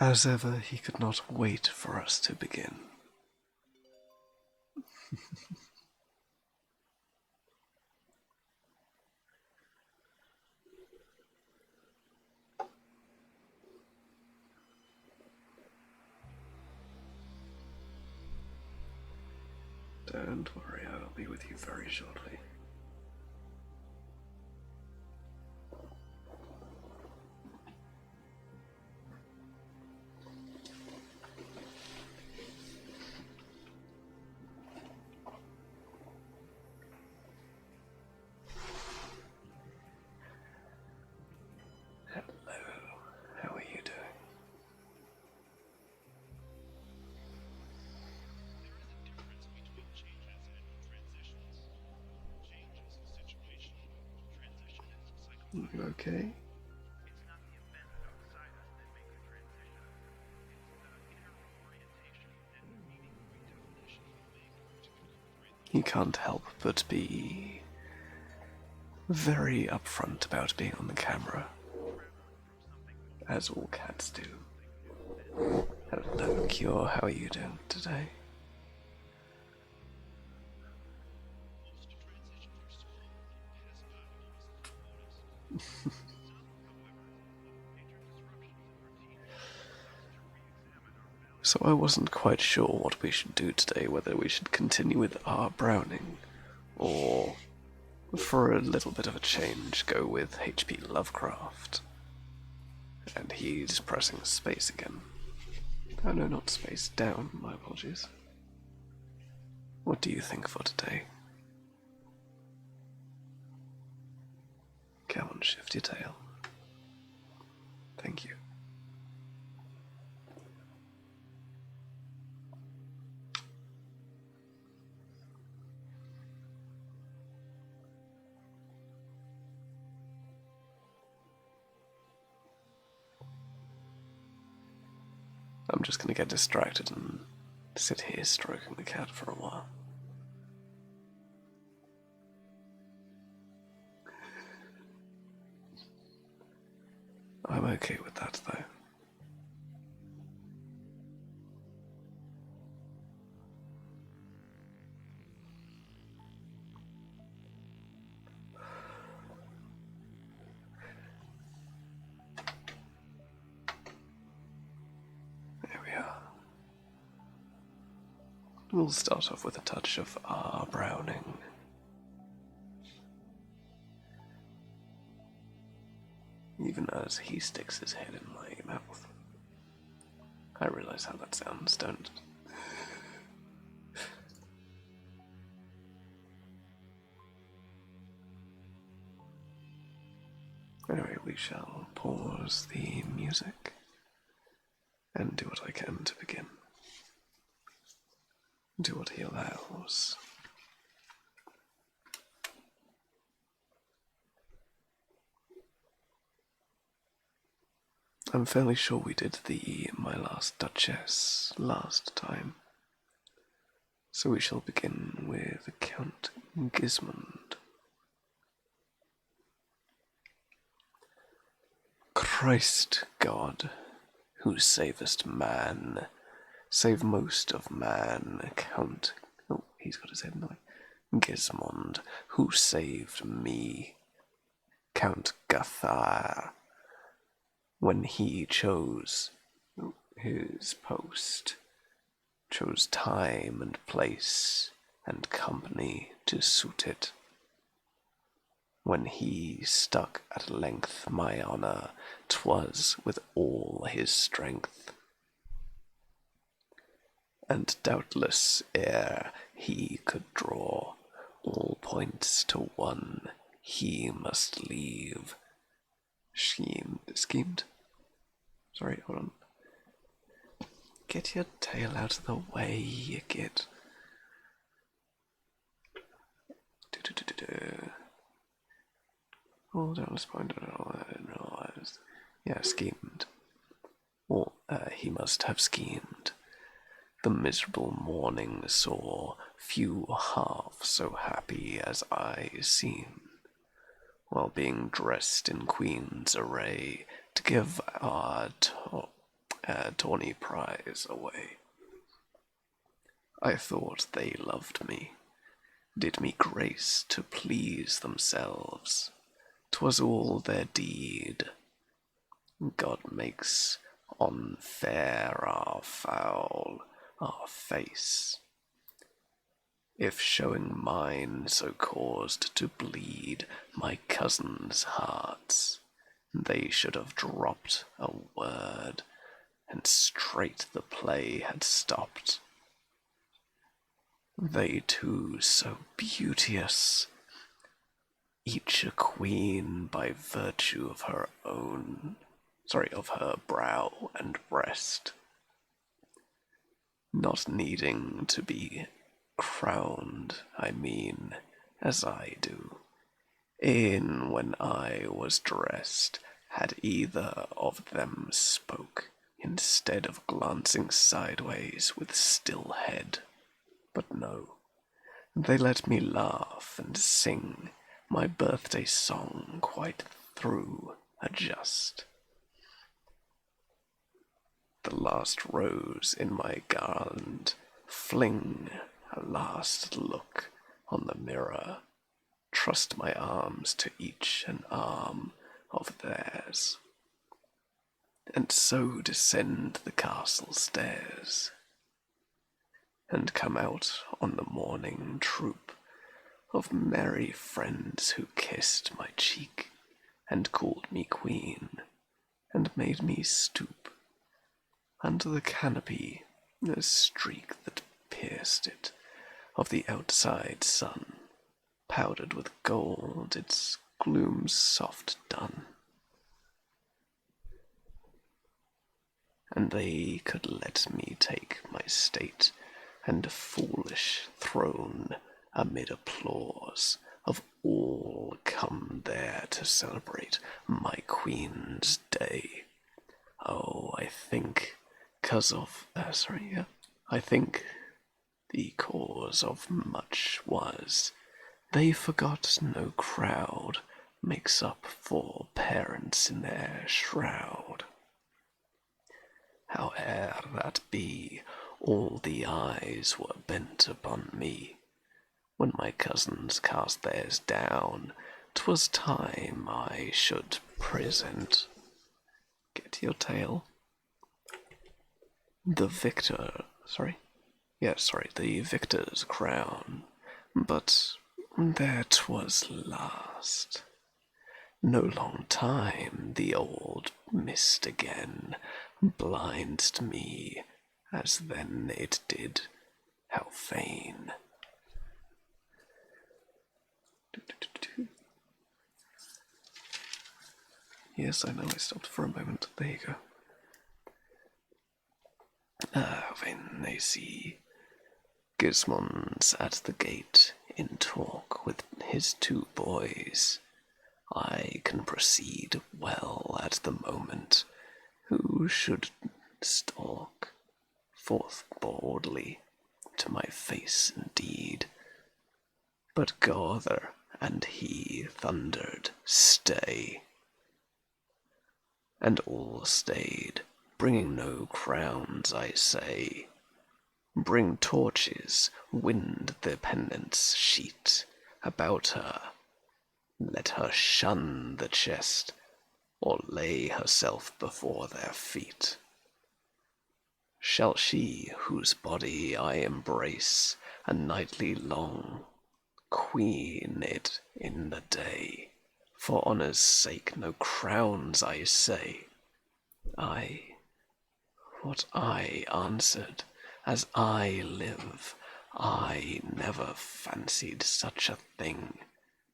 As ever, he could not wait for us to begin. Don't worry, I will be with you very shortly. Hello, how are you doing? You okay? You can't help but be very upfront about being on the camera, as all cats do. Hello, Cure, how are you doing today? So I wasn't quite sure what we should do today, whether we should continue with our Browning, or, for a little bit of a change, go with H.P. Lovecraft. And he's pressing space again. Oh no, not space, down, my apologies. What do you think for today? Come on, shift your tail. Thank you. I'm just gonna get distracted and sit here stroking the cat for a while. I'm okay with that, though. There we are. We'll start off with a touch of R. Browning. Even as he sticks his head in my mouth. I realize how that sounds, don't it? Anyway, we shall pause the music and do what I can to begin. Do what he allows. I'm fairly sure we did the My Last Duchess last time. So we shall begin with Count Gismund. Christ God, who savest man, save most of man, Count... Oh, he's got his head in the way. Gismund, who saved me, Count Gathar, when he chose his post, chose time and place and company to suit it. When he stuck at length my honour, 'twas with all his strength. And doubtless ere he could draw all points to one, he must leave. Schemed? Sorry, hold on. Get your tail out of the way, you git. Oh, doubtless point at all, I didn't realize. Yeah, schemed. Or he must have schemed. The miserable morning saw few half so happy as I seem, while being dressed in queen's array to give our tawny prize away. I thought they loved me, did me grace to please themselves. 'Twas all their deed. God makes unfair our foul, our face. If showing mine so caused to bleed my cousins' hearts, they should have dropped a word, and straight the play had stopped. They too so beauteous, each a queen by virtue of her of her brow and breast, not needing to be crowned, I mean, as I do. E'en when I was dressed, had either of them spoke, instead of glancing sideways with still head. But no, they let me laugh and sing my birthday song quite through a jest. The last rose in my garland, fling a last look on the mirror, trust my arms to each an arm of theirs, and so descend the castle stairs, and come out on the morning troop of merry friends who kissed my cheek, and called me queen, and made me stoop under the canopy, a streak that pierced it, of the outside sun, powdered with gold, its gloom soft dun. And they could let me take my state and foolish throne amid applause of all come there to celebrate my queen's day. Oh, I think I think the cause of much was they forgot no crowd makes up for parents in their shroud. Howe'er that be, all the eyes were bent upon me. When my cousins cast theirs down, 'twas time I should present. Get your tail. The victor's crown. But there 'twas last. No long time the old mist again blinds me, as then it did, how fain. Yes, I know, I stopped for a moment. There you go. How vain they see Gismund's at the gate in talk with his two boys. I can proceed well at the moment. Who should stalk forth boldly to my face indeed? But Gother and he thundered, "Stay!" And all stayed, bringing no crowns, I say. Bring torches, wind the pennant's sheet about her. Let her shun the chest, or lay herself before their feet. Shall she, whose body I embrace a nightly long, queen it in the day, for honour's sake no crowns, I say. What I answered, as I live, I never fancied such a thing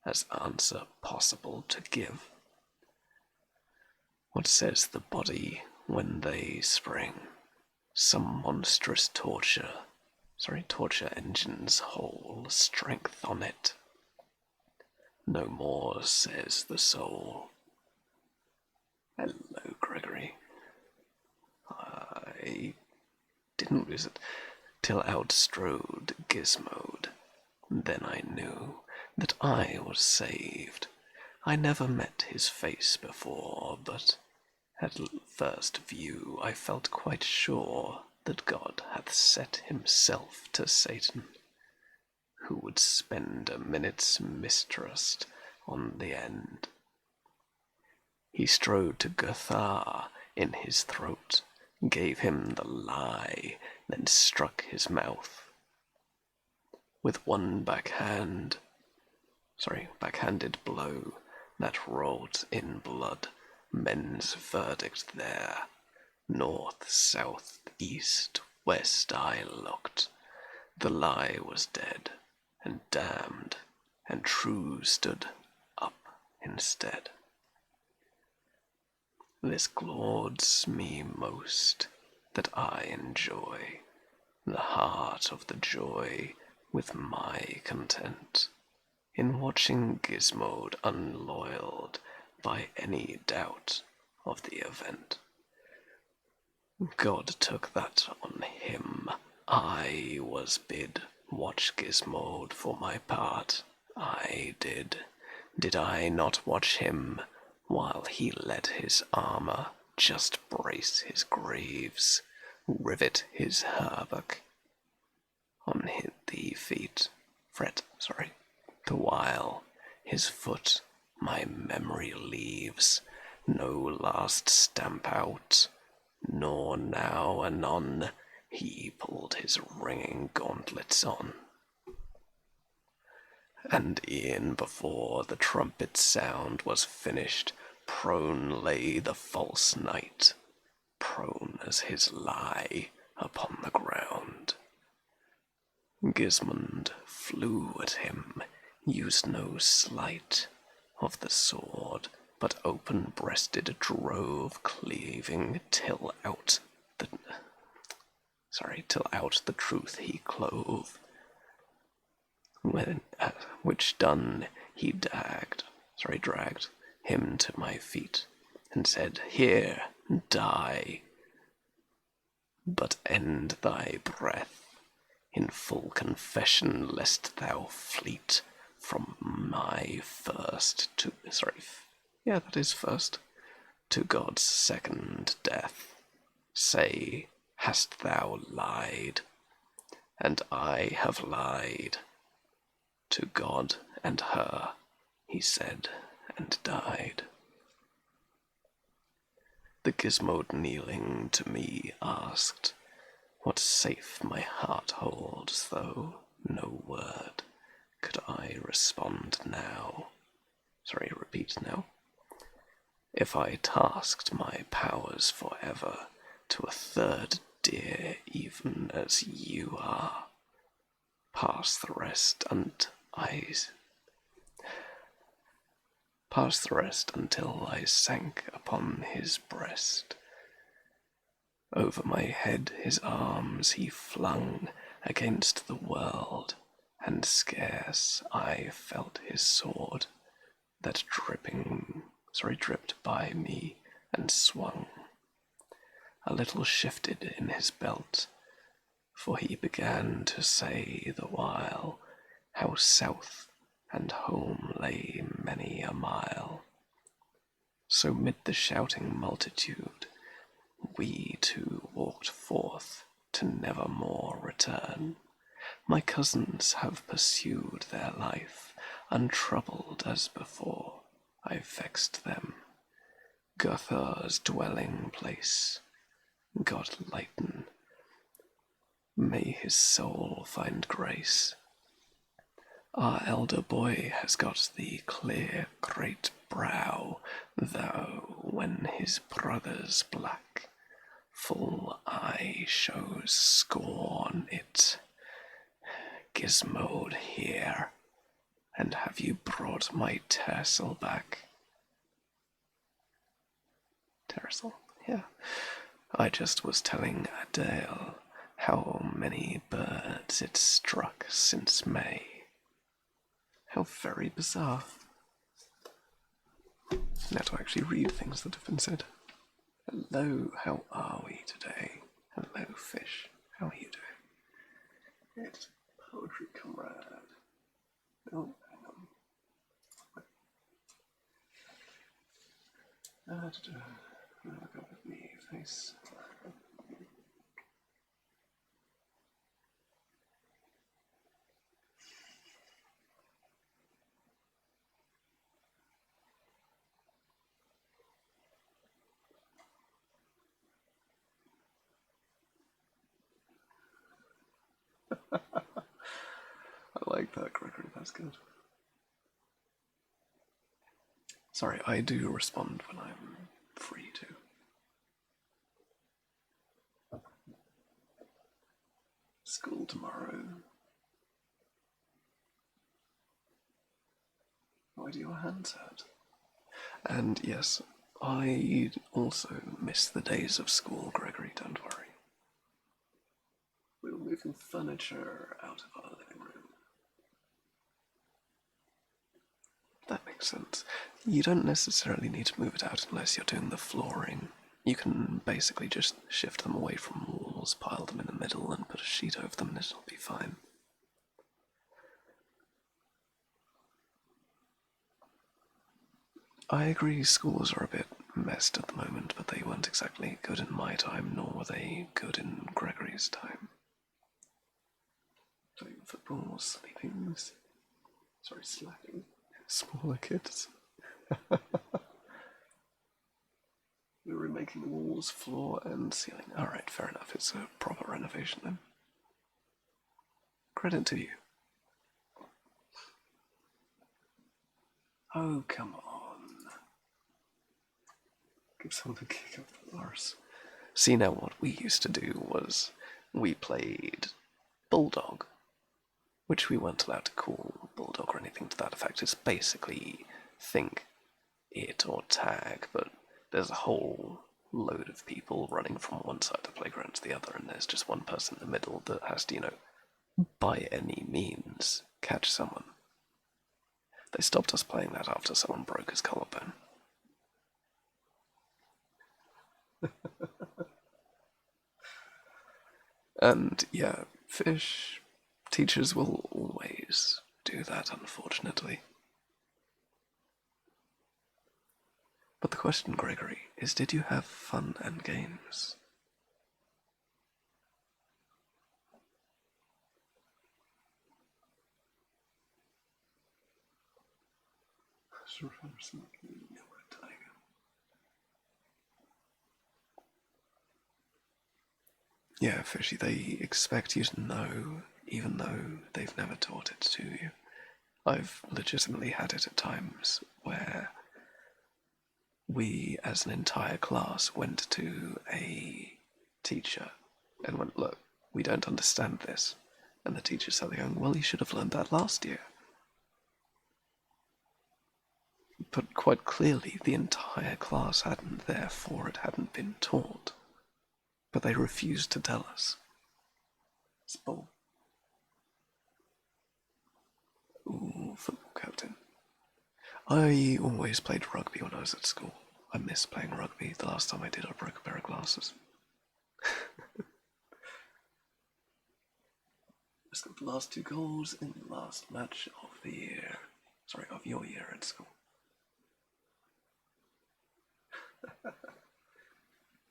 as answer possible to give. What says the body when they spring? Some monstrous torture engine's whole strength on it. No more says the soul. Hello, Gregory. I didn't lose it till outstrode Gizmode. Then I knew that I was saved. I never met his face before, but At first view I felt quite sure that God hath set himself to Satan, who would spend a minute's mistrust on the end. He strode to Guthar in his throat, gave him the lie, then struck his mouth. With one backhanded blow that wrought in blood men's verdict there. North, south, east, west I looked. The lie was dead and damned, and true stood up instead. This glauds me most, that I enjoy the heart of the joy with my content, in watching Gizmode unloyaled by any doubt of the event. God took that on him. I was bid watch Gizmode for my part. I did. Did I not watch him while he let his armor just brace his graves, rivet his hauberk on the feet, the while his foot my memory leaves, no last stamp out, nor now anon he pulled his ringing gauntlets on. And e'en before the trumpet's sound was finished, prone lay the false knight, prone as his lie upon the ground. Gizmond flew at him, used no sleight of the sword, but open-breasted drove, cleaving till out the truth he clove. Which done, he dragged him to my feet, and said, "Here, die, but end thy breath in full confession, lest thou fleet from my first to God's second death. Say, hast thou lied? And I have lied. To God and her, he said, and died." The Gizmode kneeling to me asked, what safe my heart holds, though no word could I repeat now. If I tasked my powers forever to a third dear, even as you are, pass the rest until I sank upon his breast. Over my head his arms he flung against the world, and scarce I felt his sword, that dripped by me and swung. A little shifted in his belt, for he began to say the while how south and home lay many a mile. So mid the shouting multitude we two walked forth to never more return. My cousins have pursued their life, untroubled as before I vexed them. Guthar's dwelling place, God lighten, may his soul find grace. Our elder boy has got the clear great brow, though when his brother's black full eye shows scorn it. Gizmode here, and have you brought my tercel back? Tercel, yeah. I just was telling Adele how many birds it struck since May. How very bizarre. Now to actually read things that have been said. Hello, how are we today? Hello, fish. How are you doing? It's Poetry Comrade. Oh, hang on. Look up at me, face. I like that, Gregory, that's good. Sorry, I do respond when I'm free to. School tomorrow. Why do your hands hurt? And yes, I also miss the days of school, Gregory, don't worry. We were moving furniture out of our living room. That makes sense. You don't necessarily need to move it out unless you're doing the flooring. You can basically just shift them away from walls, pile them in the middle, and put a sheet over them, and it'll be fine. I agree schools are a bit messed at the moment, but they weren't exactly good in my time, nor were they good in Gregory's time. Playing football, sleeping, slacking. Smaller kids. We were remaking the walls, floor, and ceiling. Alright, fair enough, it's a proper renovation then. Credit to you. Oh, come on. Give someone a kick up the arse. See, now what we used to do was we played Bulldog, which we weren't allowed to call Bulldog or anything to that effect. It's basically think it or tag, but there's a whole load of people running from one side of the playground to the other, and there's just one person in the middle that has to, by any means, catch someone. They stopped us playing that after someone broke his collarbone. And yeah, fish teachers will always do that, unfortunately. But the question, Gregory, is did you have fun and games? Yeah, Fishy, they expect you to know, even though they've never taught it to you. I've legitimately had it at times where we, as an entire class, went to a teacher and went, look, we don't understand this. And the teacher started going, well, you should have learned that last year. But quite clearly, the entire class hadn't, therefore it hadn't been taught. But they refused to tell us. It's bull. Ooh, football captain. I always played rugby when I was at school. I miss playing rugby. The last time I did, I broke a pair of glasses. I scored the last 2 goals in the last match of the year. Sorry, of your year at school.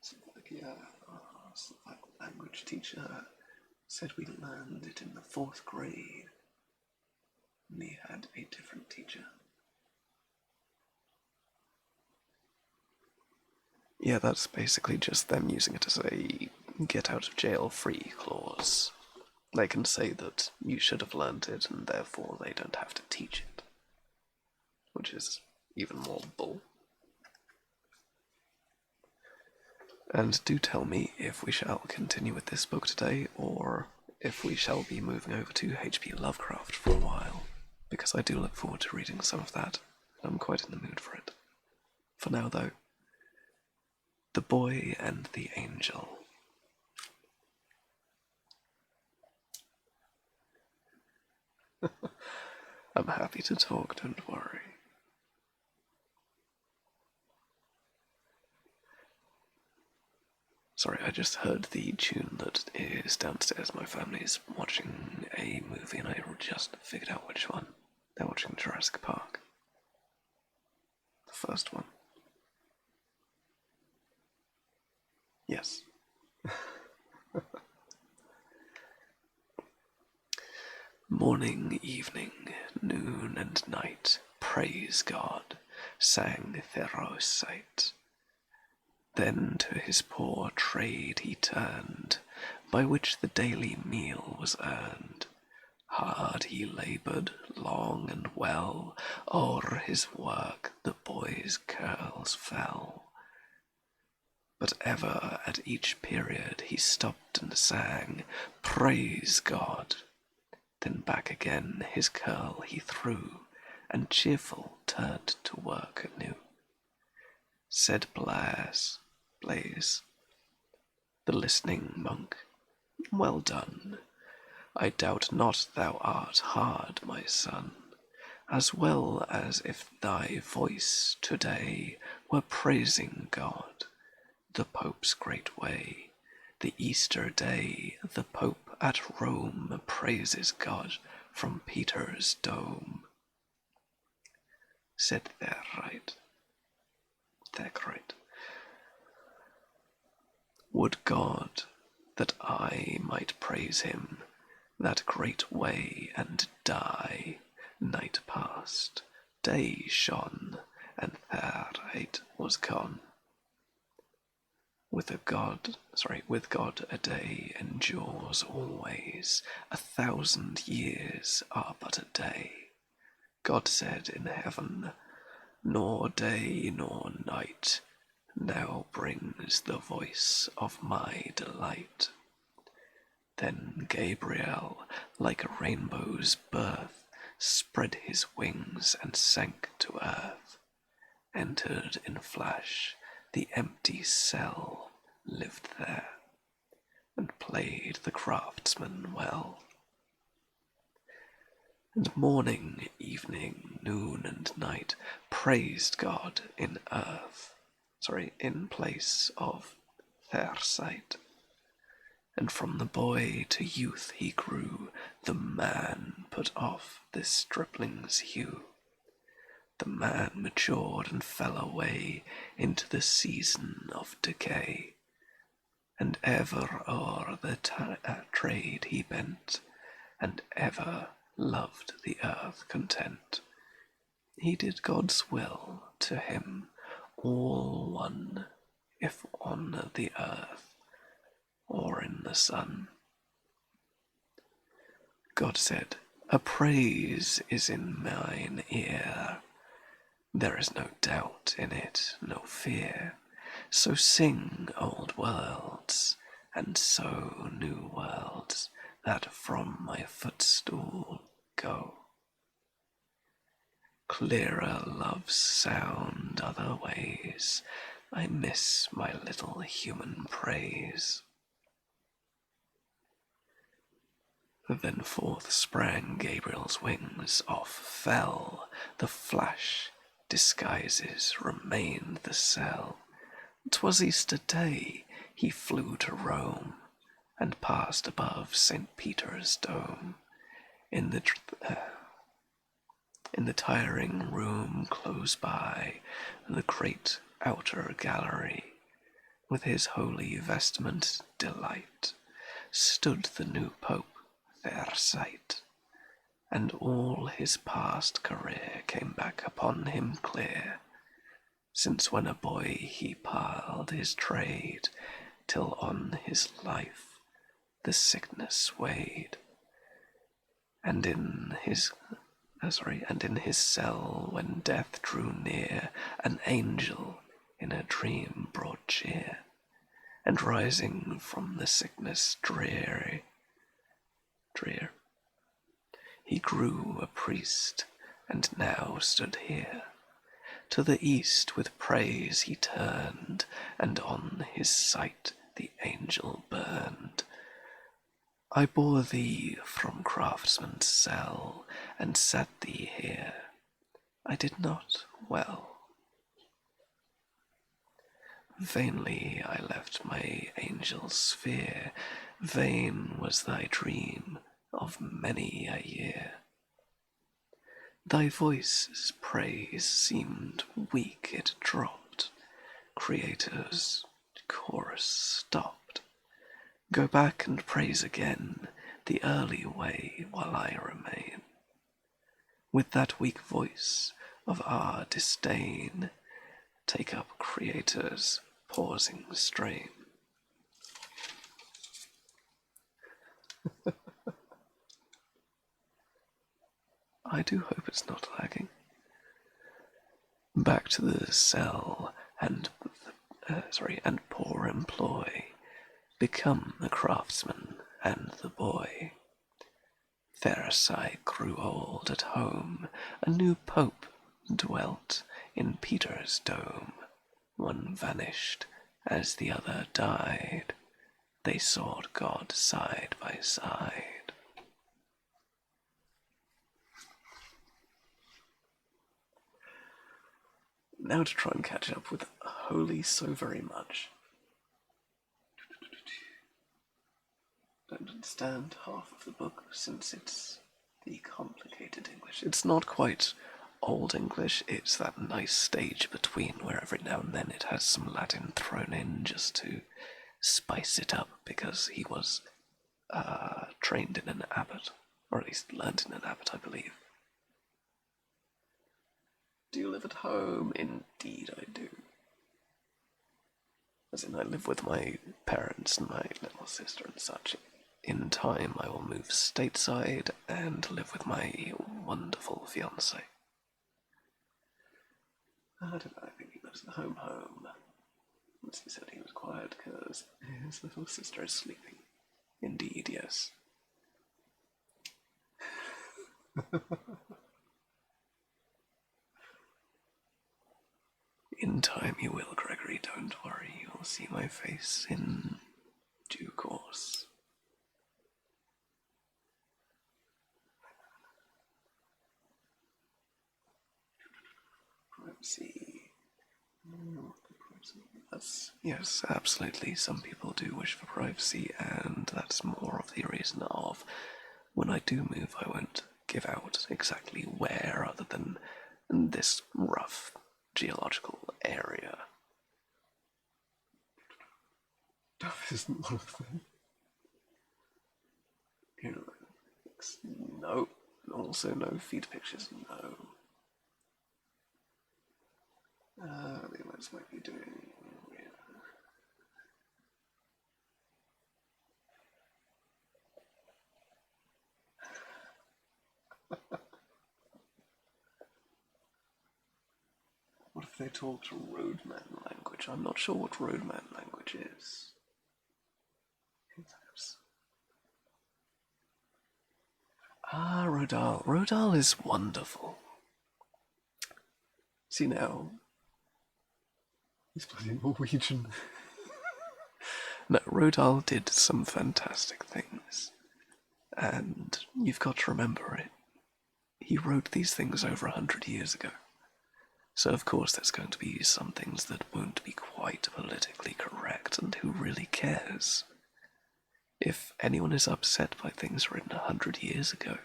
Slovakia, our Slovak language teacher said we learned it in the 4th grade. We had a different teacher. Yeah, that's basically just them using it as a get out of jail free clause. They can say that you should have learned it and therefore they don't have to teach it. Which is even more bull. And do tell me if we shall continue with this book today, or if we shall be moving over to H.P. Lovecraft for a while, because I do look forward to reading some of that, and I'm quite in the mood for it. For now, though, The Boy and the Angel. I'm happy to talk, don't worry. Sorry, I just heard the tune that is downstairs. My family's watching a movie and I just figured out which one. They're watching Jurassic Park. The first one. Yes. Morning, evening, noon, and night, praise God, sang Therocyte. Then to his poor trade he turned, by which the daily meal was earned. Hard he laboured, long and well, o'er his work the boy's curls fell. But ever at each period he stopped and sang, Praise God! Then back again his curl he threw, and cheerful turned to work anew. Said Blaise, the listening monk, Well done. I doubt not thou art hard, my son, as well as if thy voice to-day were praising God, the Pope's great way. The Easter day, the Pope at Rome praises God from Peter's dome. Said Theckrite, Would God that I might praise him that great way and die. Night passed, day shone, and Theckrite was gone. With God a day endures always, 1,000 years are but a day. God said in heaven, Nor day nor night now brings the voice of my delight. Then Gabriel, like a rainbow's birth, spread his wings and sank to earth, entered in flash the empty cell, lived there, and played the craftsman well. And morning, evening, noon, and night praised God in place of Thersite. And from the boy to youth he grew, the man put off this stripling's hue. The man matured and fell away into the season of decay, and ever o'er the trade he bent, and ever loved the earth content. He did God's will, to him all one, if on the earth or in the sun. God said, A praise is in mine ear. There is no doubt in it, no fear. So sing, old worlds, and sow new worlds that from my footstool go. Clearer love's sound other ways. I miss my little human praise. Then forth sprang Gabriel's wings, off fell the flash, disguises remained the cell. 'Twas Easter day, he flew to Rome, and passed above St. Peter's dome. In the tiring room close by, the great outer gallery, with his holy vestment delight, stood the new Pope, their sight, and all his past career came back upon him clear, since when a boy he piled his trade, till on his life the sickness weighed, and in his cell when death drew near, an angel in a dream brought cheer, and rising from the sickness drear, he grew a priest, and now stood here. To the east with praise he turned, and on his sight the angel burned. I bore thee from craftsman's cell, and set thee here. I did not well. Vainly I left my angel's sphere, vain was thy dream of many a year. Thy voice's praise seemed weak, it dropped, Creator's chorus stopped. Go back and praise again the early way while I remain. With that weak voice of our disdain, take up Creator's pausing strain. I do hope it's not lagging. Back to the cell and poor employ. Become the craftsman and the boy. Pharisee grew old at home. A new pope dwelt in Peter's dome. One vanished as the other died. They sought God side by side. Now to try and catch up with Holy So Very Much. Don't understand half of the book since it's the complicated English. It's not quite Old English, it's that nice stage between where every now and then it has some Latin thrown in just to spice it up, because he was trained in an abbot, or at least learnt in an abbot, I believe. Do you live at home? Indeed I do. As in, I live with my parents and my little sister and such. In time, I will move stateside and live with my wonderful fiancée. I don't know, I think he lives in home. Once he said he was quiet because his little sister is sleeping. Indeed, yes. In time you will, Gregory, don't worry. You'll see my face in due course. Privacy. Yes, absolutely. Some people do wish for privacy, and that's more of the reason of when I do move, I won't give out exactly where, other than this rough geological area. Duff isn't one of them. No. Also no feed pictures, no. The others might be doing weird. What if they talked roadman language? I'm not sure what roadman language is. Ah, Rodal. Rodal is wonderful. See now, he's bloody Norwegian. No, Rodal did some fantastic things, and you've got to remember it. He wrote these things over 100 years ago. So of course there's going to be some things that won't be quite politically correct, and who really cares? If anyone is upset by things written 100 years ago,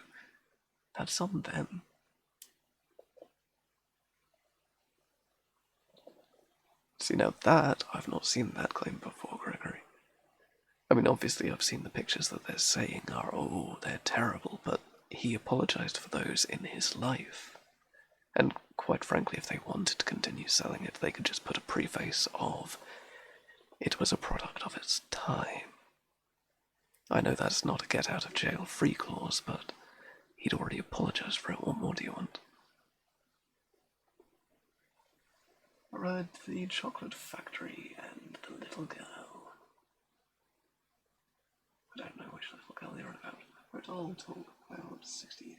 that's on them. See, now that, I've not seen that claim before, Gregory. I mean, obviously I've seen the pictures that they're saying are, oh, they're terrible, but he apologized for those in his life. And quite frankly, if they wanted to continue selling it, they could just put a preface of, it was a product of its time. I know that's not a get-out-of-jail-free clause, but he'd already apologized for it. What more do you want? Read the Chocolate Factory and the Little Girl. I don't know which little girl you're about. It all took about 60 years.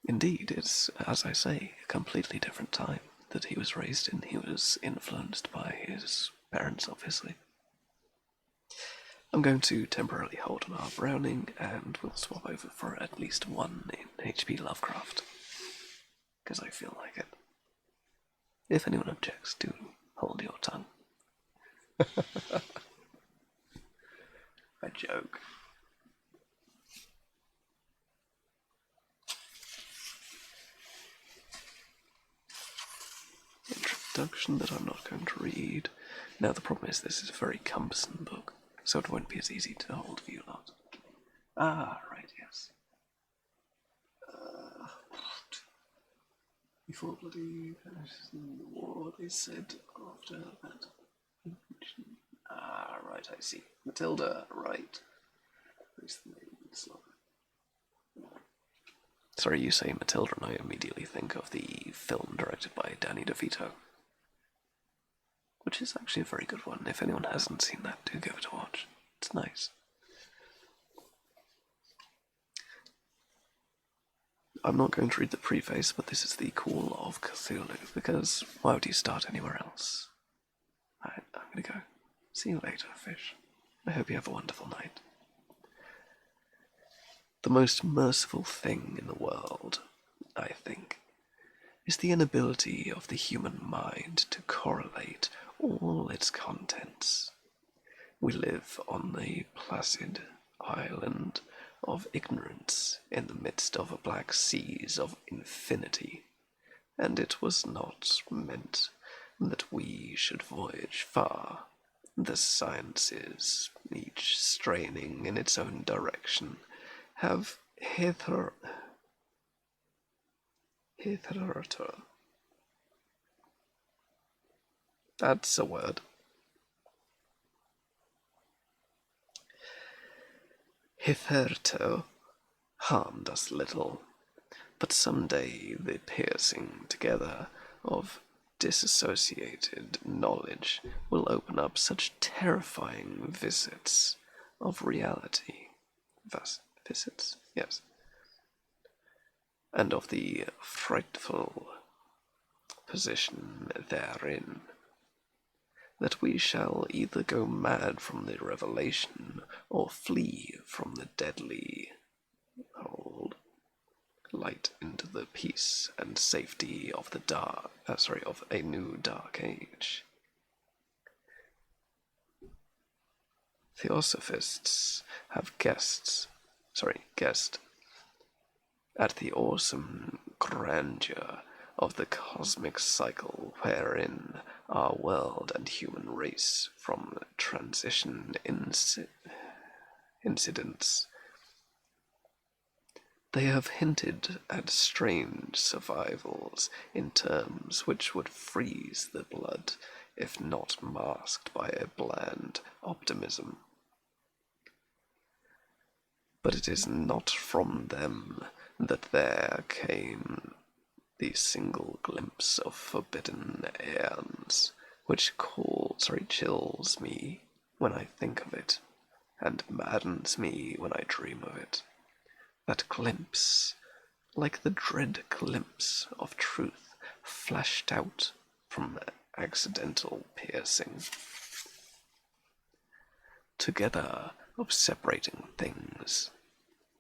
Indeed, it's, as I say, a completely different time that he was raised in. He was influenced by his parents, obviously. I'm going to temporarily hold on our Browning, and we'll swap over for at least one in H.P. Lovecraft, because I feel like it. If anyone objects, do hold your tongue. I joke. introduction that I'm not going to read. Now, the problem is this is a very cumbersome book, so it won't be as easy to hold of you lot. Ah, right, yes. Before bloody the war, they said after that. Ah, right, I see. Matilda, right. Where's the name? Sorry, you say Matilda, and I immediately think of the film directed by Danny DeVito, which is actually a very good one. If anyone hasn't seen that, do give it a watch. It's nice. I'm not going to read the preface, but this is the Call of Cthulhu, because why would you start anywhere else? Alright, I'm gonna go. See you later, fish. I hope you have a wonderful night. The most merciful thing in the world, I think, is the inability of the human mind to correlate all its contents. We live on the placid island of ignorance in the midst of a black seas of infinity, and it was not meant that we should voyage far. The sciences, each straining in its own direction, have hitherto. That's a word. Hitherto harmed us little, but some day the piercing together of disassociated knowledge will open up such terrifying visits of reality. Visits? Yes. And of the frightful position therein, that we shall either go mad from the revelation or flee from the deadly hold light into the peace and safety of the of a new dark age. Theosophists have guessed at the awesome grandeur of the cosmic cycle wherein our world and human race from transition incidents. They have hinted at strange survivals in terms which would freeze the blood if not masked by a bland optimism. But it is not from them that there came the single glimpse of forbidden aeons, which chills me when I think of it, and maddens me when I dream of it. That glimpse, like the dread glimpse of truth, flashed out from accidental piercing. Together of separating things,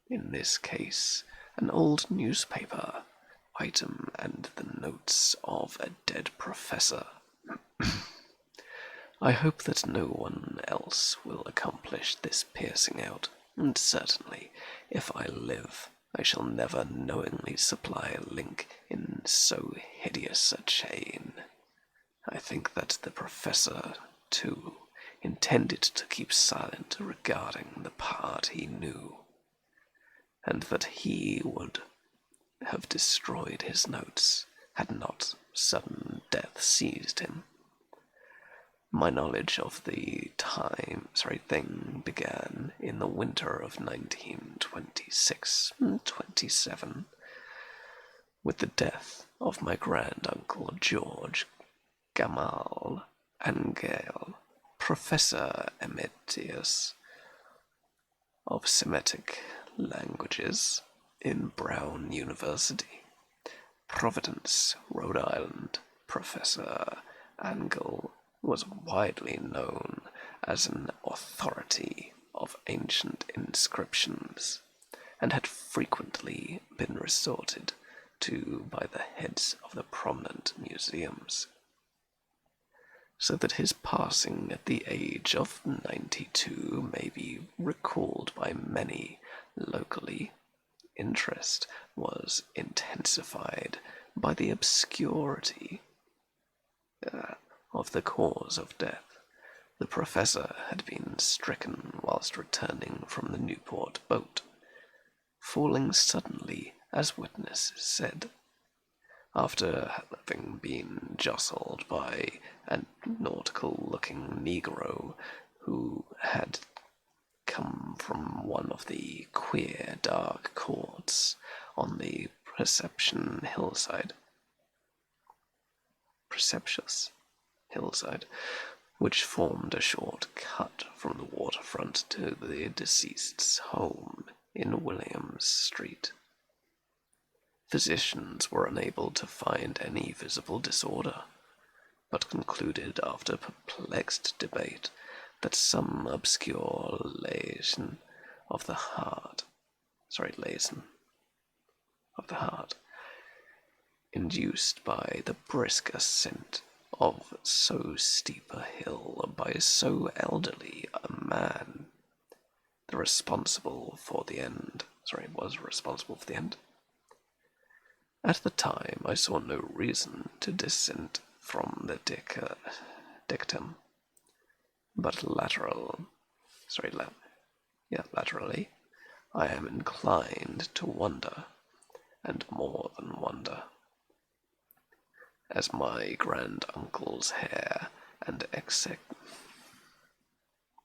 in this case, an old newspaper item and the notes of a dead professor. I hope that no one else will accomplish this piercing out, and certainly, if I live, I shall never knowingly supply a link in so hideous a chain. I think that the professor, too, intended to keep silent regarding the part he knew, and that he would have destroyed his notes had not sudden death seized him. My knowledge of the thing began in the winter of 1926-27, with the death of my granduncle George Gamal Angel, Professor Emeritus of Semitic Languages in Brown University, Providence, Rhode Island. Professor Angel was widely known as an authority of ancient inscriptions, and had frequently been resorted to by the heads of the prominent museums, so that his passing at the age of 92 may be recalled by many locally. Interest was intensified by the obscurity of the cause of death. The professor had been stricken whilst returning from the Newport boat, falling suddenly, as witnesses said, after having been jostled by a nautical-looking negro who had come from one of the queer dark courts on the Precipitous hillside, which formed a short cut from the waterfront to the deceased's home in Williams Street. Physicians were unable to find any visible disorder, but concluded after perplexed debate that some obscure lesion of the heart, induced by the brisk ascent of so steep a hill by so elderly a man, was responsible for the end. At the time, I saw no reason to dissent from the dictum, but laterally, I am inclined to wonder, and more than wonder, as my grand-uncle's heir and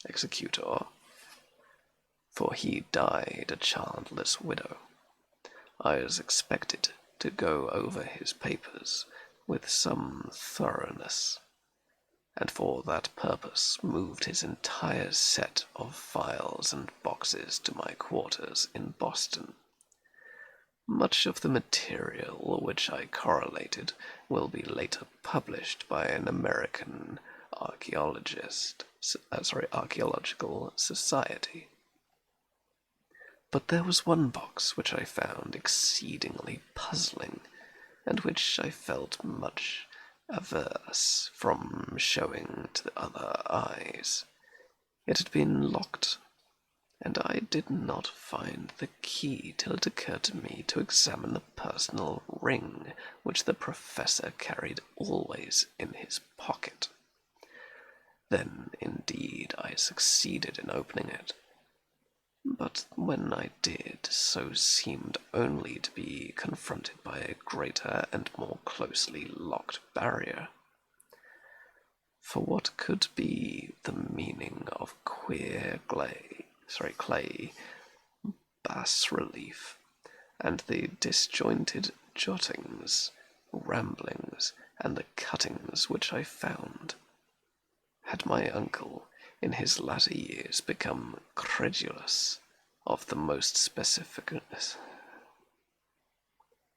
executor, for he died a childless widow, I was expected to go over his papers with some thoroughness, and for that purpose moved his entire set of files and boxes to my quarters in Boston. Much of the material which I correlated will be later published by an American archaeological society. But there was one box which I found exceedingly puzzling, and which I felt much averse from showing to the other eyes. It had been locked, and I did not find the key till it occurred to me to examine the personal ring which the professor carried always in his pocket. Then, indeed, I succeeded in opening it, but when I did so seemed only to be confronted by a greater and more closely locked barrier. For what could be the meaning of queer clay bas-relief, and the disjointed jottings, ramblings, and the cuttings which I found? Had my uncle, in his latter years, become credulous of the most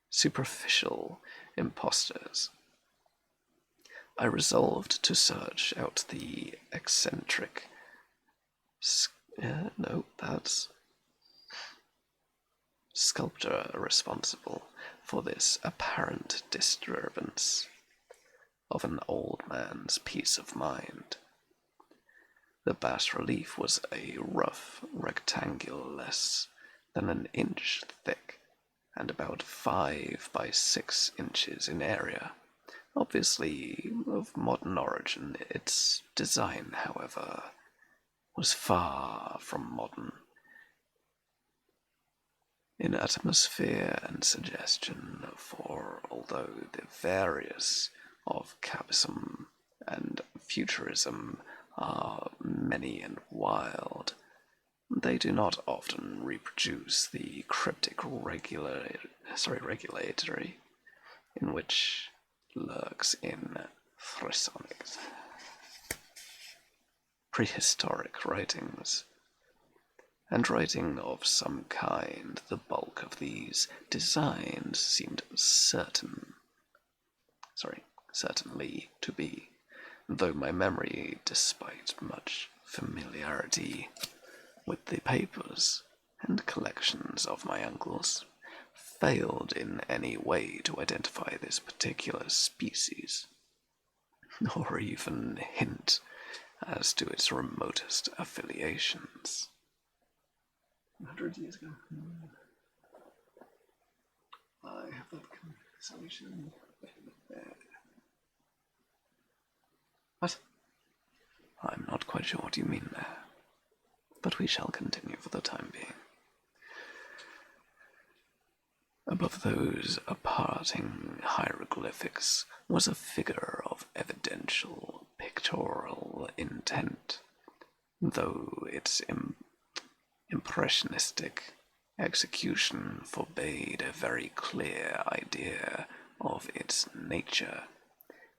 superficial impostors? I resolved to search out the eccentric sculptor responsible for this apparent disturbance of an old man's peace of mind. The bas-relief was a rough rectangle less than an inch thick, and about 5 by 6 inches in area, obviously of modern origin. Its design, however, was far from modern in atmosphere and suggestion, for although the various of Cabism and Futurism are many and wild, they do not often reproduce the cryptic regulatory in which lurks in prehistoric writings, and writing of some kind. The bulk of these designs seemed certainly to be, though my memory, despite much familiarity with the papers and collections of my uncles, failed in any way to identify this particular species, nor even hint as to its remotest affiliations. 100 years ago, I have that conversation. What? I'm not quite sure what you mean there, but we shall continue for the time being. Above those parting hieroglyphics was a figure of evidential pictorial intent, though its impressionistic execution forbade a very clear idea of its nature.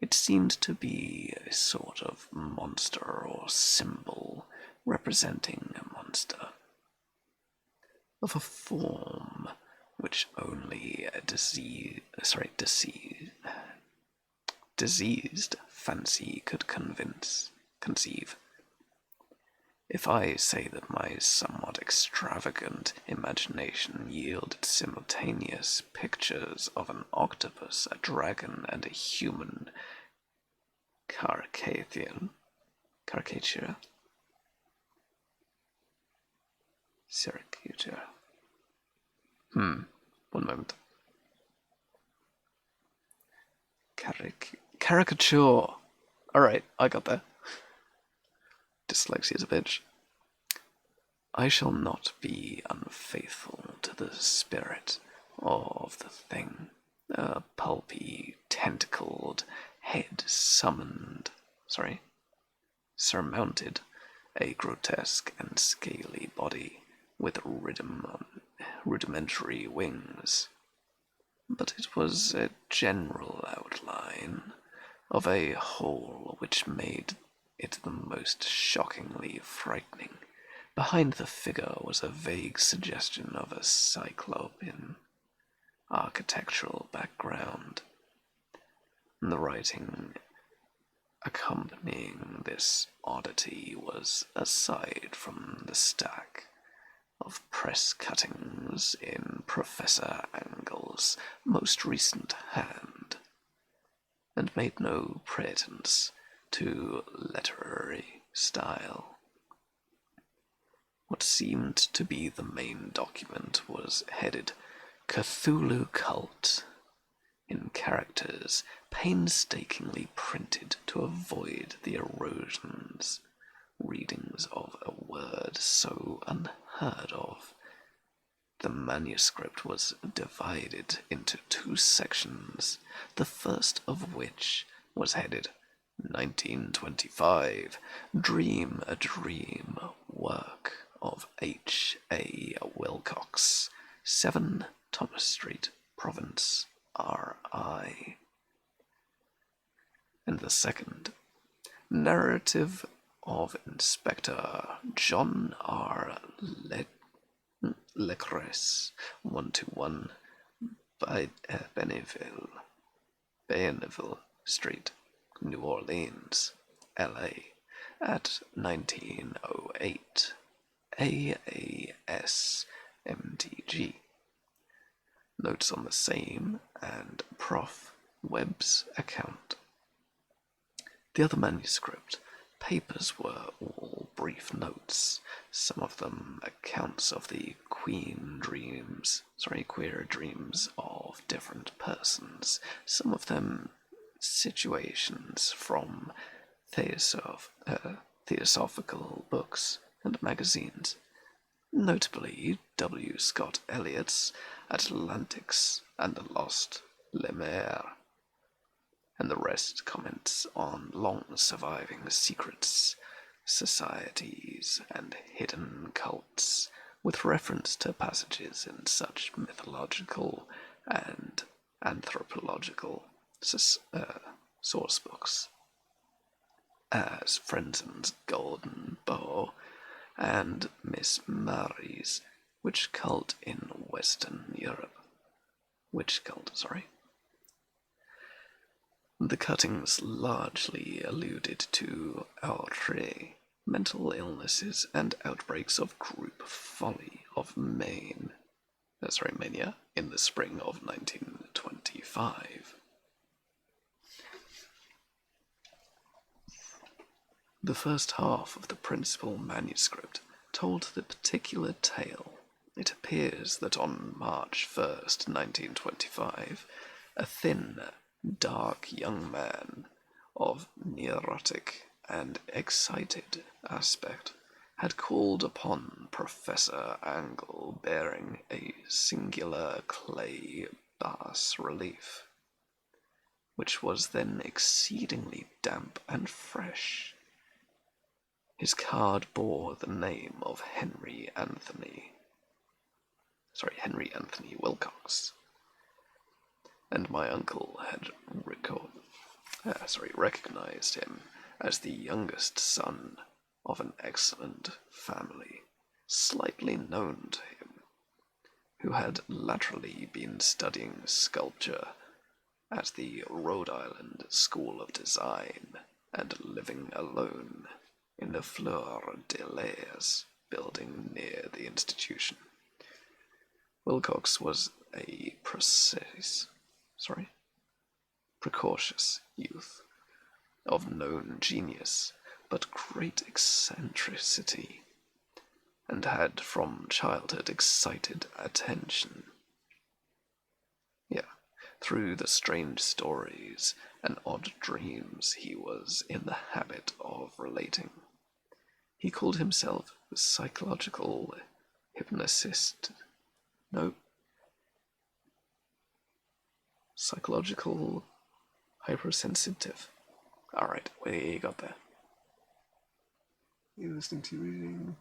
It seemed to be a sort of monster or symbol representing a monster, of a form which only a diseased fancy could conceive. If I say that my somewhat extravagant imagination yielded simultaneous pictures of an octopus, a dragon, and a human caricature, one moment. Caricature. Alright, I got there. Dyslexia's a bitch. I shall not be unfaithful to the spirit of the thing. A pulpy, tentacled head surmounted a grotesque and scaly body with rudimentary wings. But it was a general outline of a whole which made it the most shockingly frightening. Behind the figure was a vague suggestion of a cyclopean architectural background. The writing accompanying this oddity was, aside from the stack of press cuttings in Professor Angle's most recent hand, and made no pretence to literary style. What seemed to be the main document was headed Cthulhu Cult in characters painstakingly printed to avoid the readings of a word so unheard of. The manuscript was divided into two sections, the first of which was headed 1925, Dream a Dream, work of H.A. Wilcox, 7 Thomas Street, Province, R.I. And the second, Narrative of Inspector John R. Lecres, 121 by Bayonville Street, New Orleans, L.A. at 1908, AASMTG. Notes on the same and Prof. Webb's account. The other manuscript papers were all brief notes, some of them accounts of the queer dreams of different persons, some of them situations from theosophical books and magazines, notably W. Scott Eliot's Atlantics and the Lost Lemaire, and the rest comments on long-surviving secrets, societies, and hidden cults, with reference to passages in such mythological and anthropological source books as Frenzen's Golden Bough and Miss Mary's Witch Cult in Western Europe. The cuttings largely alluded to outre, mental illnesses, and outbreaks of group folly of mania in the spring of 1925. The first half of the principal manuscript told the particular tale. It appears that on March 1st, 1925, a thin, dark young man of neurotic and excited aspect had called upon Professor Angle bearing a singular clay bas relief, which was then exceedingly damp and fresh. His card bore the name of Henry Anthony Wilcox, and my uncle had recognized him as the youngest son of an excellent family, slightly known to him, who had latterly been studying sculpture at the Rhode Island School of Design and living alone in the Fleur de Lis building near the institution. Wilcox was a precocious youth of known genius but great eccentricity, and had from childhood excited attention. Through the strange stories and odd dreams he was in the habit of relating. He called himself psychological hypnotist. No. Psychological hypersensitive. Alright, we got there. You're listening to reading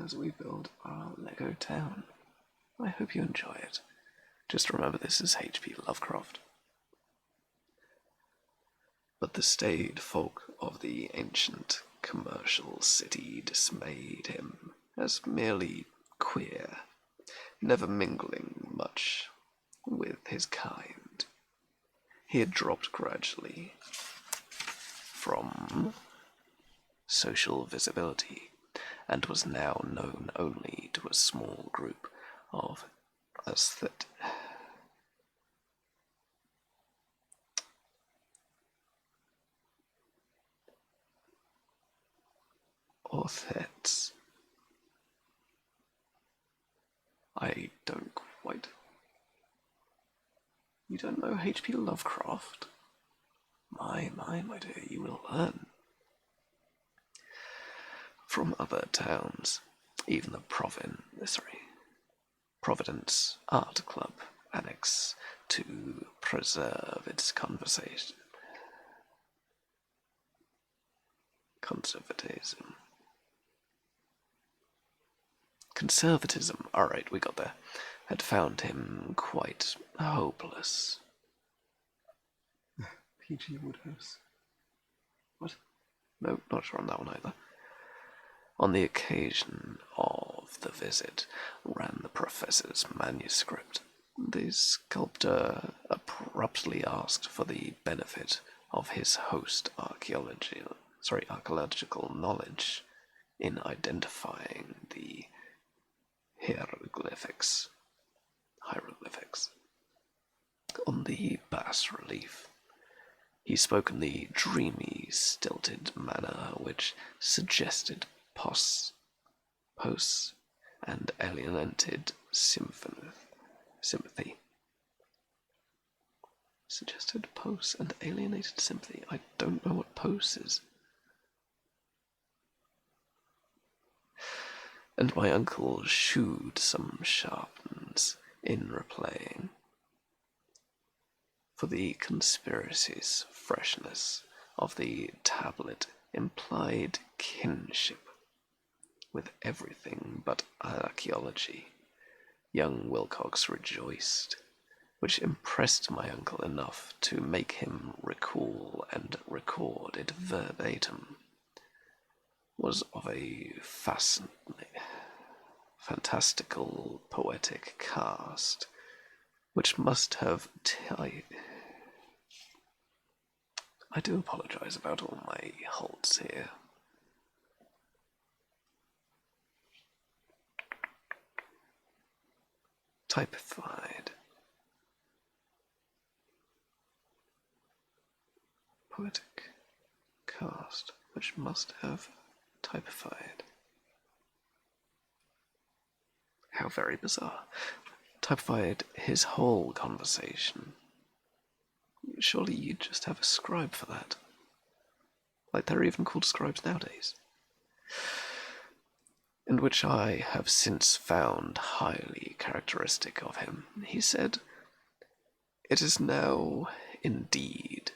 as we build our Lego town. I hope you enjoy it. Just remember this is H.P. Lovecraft. But the staid folk of the ancient commercial city dismayed him as merely queer, never mingling much with his kind. He had dropped gradually from social visibility and was now known only to a small group of aesthetics. I don't quite. You don't know H.P. Lovecraft? My dear, you will learn. From other towns, even the Providence Art Club annex to preserve its conservatism, alright, we got there, had found him quite hopeless. P.G. Woodhouse. What? No, not sure on that one either. On the occasion of the visit ran the professor's manuscript. The sculptor abruptly asked for the benefit of his host archaeological knowledge in identifying the hieroglyphics on the bas relief. He spoke in the dreamy, stilted manner which suggested pose and alienated sympathy. Suggested pose and alienated sympathy. I don't know what pose is. And my uncle shooed some sharpens in replying. For the conspiracy's freshness of the tablet implied kinship with everything but archaeology. Young Wilcox rejoiced, which impressed my uncle enough to make him recall and record it verbatim, was of a fantastical poetic cast, which must have I do apologize about all my halts here. Typified. Poetic cast, which must have typified. How very bizarre. Typified his whole conversation. Surely you'd just have a scribe for that. like they're even called scribes nowadays, and which I have since found highly characteristic of him. He said, "It is now, indeed,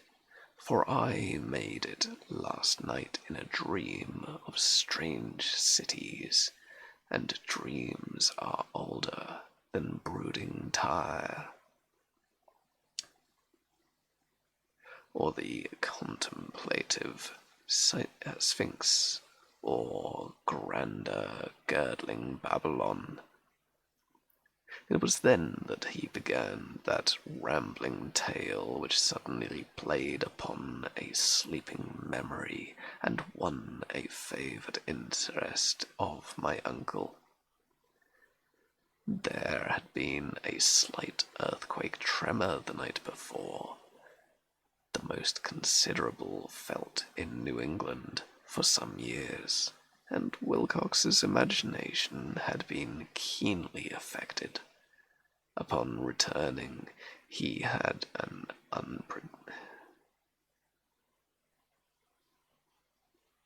for I made it last night in a dream of strange cities, and dreams are older than brooding Tyre, or the contemplative Sphinx, or grander girdling Babylon. It was then that he began that rambling tale which suddenly played upon a sleeping memory and won a favoured interest of my uncle. There had been a slight earthquake tremor the night before, the most considerable felt in New England for some years, and Wilcox's imagination had been keenly affected. Upon returning, he had an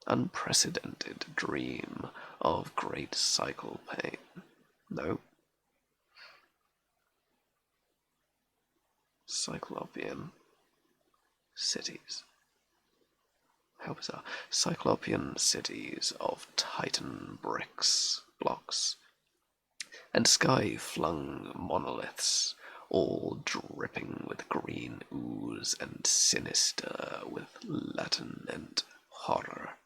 unprecedented dream of great cyclopean. No. Cyclopean cities. How bizarre. Cyclopean cities of Titan blocks, and sky-flung monoliths, all dripping with green ooze and sinister with latent horror.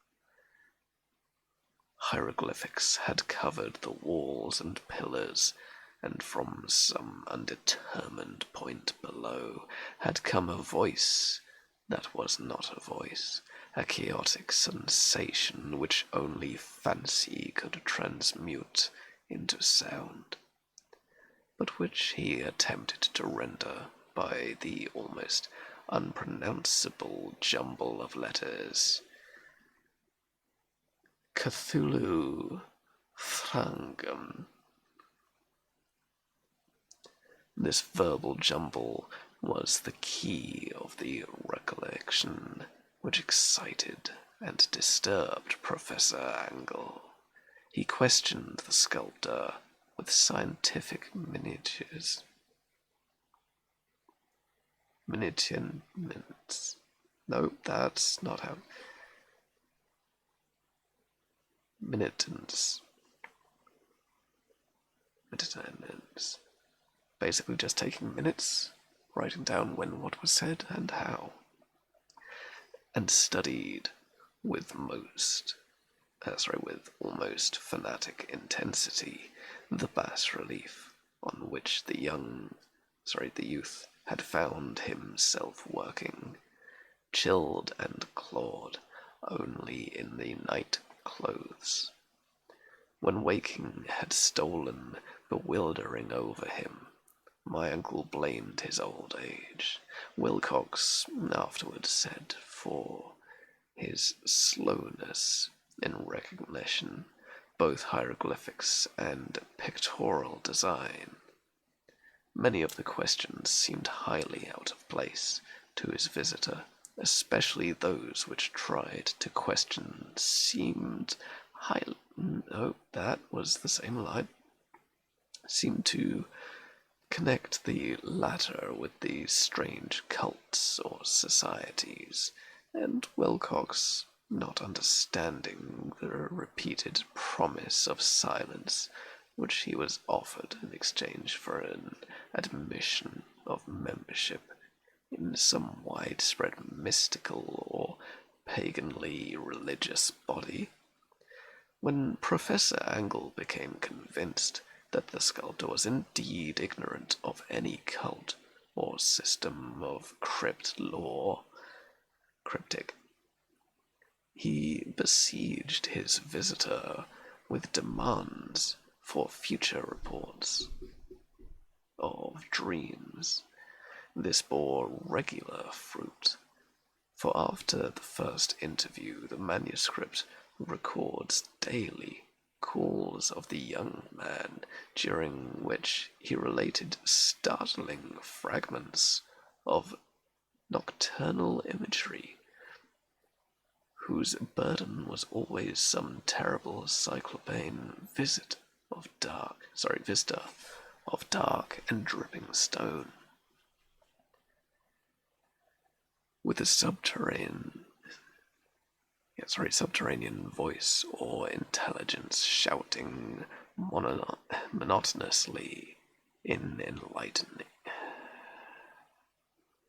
Hieroglyphics had covered the walls and pillars, and from some undetermined point below had come a voice that was not a voice, a chaotic sensation which only fancy could transmute into sound, but which he attempted to render by the almost unpronounceable jumble of letters. Cthulhu Thrangam. This verbal jumble was the key of the recollection which excited and disturbed Professor Angle. He questioned the sculptor with scientific miniatures. Miniatures. No, that's not how. Minitants. Basically just taking minutes, writing down when what was said and how. And studied with almost fanatic intensity the bas-relief on which the youth had found himself working, chilled and clawed only in the night clothes. When waking had stolen bewildering over him, my uncle blamed his old age, Wilcox afterwards said, for his slowness in recognition, both hieroglyphics and pictorial design. Many of the questions seemed highly out of place to his visitor, especially those which tried to question seemed highly... No, that was the same line. Seemed to connect the latter with these strange cults or societies, and Wilcox, not understanding the repeated promise of silence which he was offered in exchange for an admission of membership in some widespread mystical or paganly religious body. When Professor Angle became convinced that the sculptor was indeed ignorant of any cult or system of cryptic, he besieged his visitor with demands for future reports of dreams. This bore regular fruit, for after the first interview the manuscript records daily calls of the young man, during which he related startling fragments of nocturnal imagery, whose burden was always some terrible cyclopean vista of dark and dripping stone, with a subterranean voice or intelligence shouting monotonously in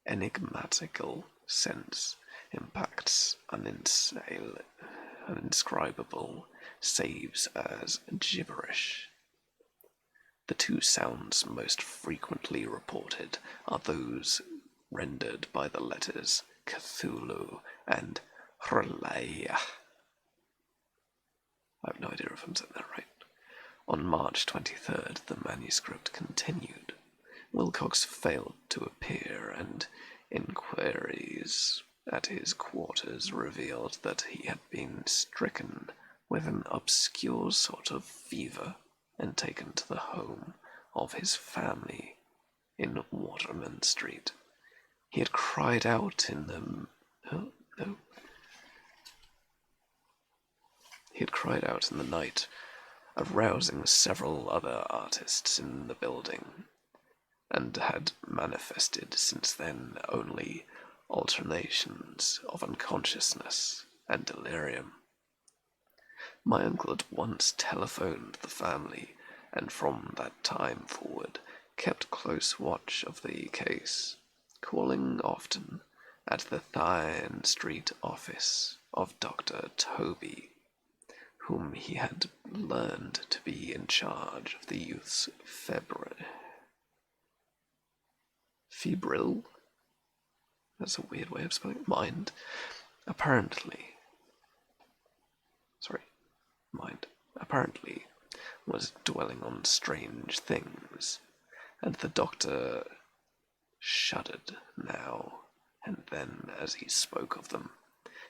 enigmatical sense, impacts uninscribable, saves as gibberish. The two sounds most frequently reported are those rendered by the letters Cthulhu and Hrlaya. I have no idea if I'm saying that right. On March 23rd, the manuscript continued. Wilcox failed to appear, and inquiries at his quarters revealed that he had been stricken with an obscure sort of fever and taken to the home of his family in Waterman Street. He had cried out in the night, arousing several other artists in the building, and had manifested since then only alternations of unconsciousness and delirium. My uncle at once telephoned the family, and from that time forward kept close watch of the case, calling often at the Thyan Street office of Dr. Toby, whom he had learned to be in charge of the youth's febrile, that's a weird way of spelling it, mind, apparently was dwelling on strange things, and the doctor shuddered now and then as he spoke of them.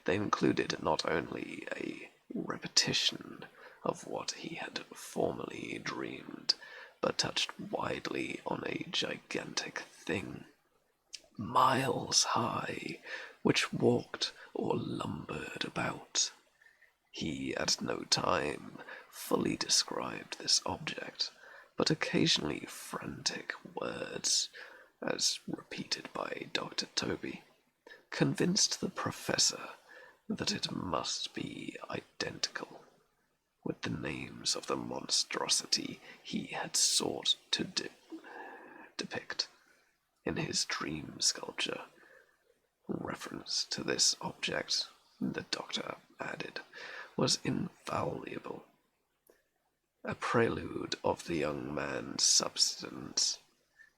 They included not only a repetition of what he had formerly dreamed, but touched widely on a gigantic thing, miles high, which walked or lumbered about. He at no time fully described this object, but occasionally frantic words, as repeated by Dr. Toby, convinced the professor that it must be identical with the names of the monstrosity he had sought to depict in his dream sculpture. Reference to this object, the doctor added, was invaluable, a prelude of the young man's subsidence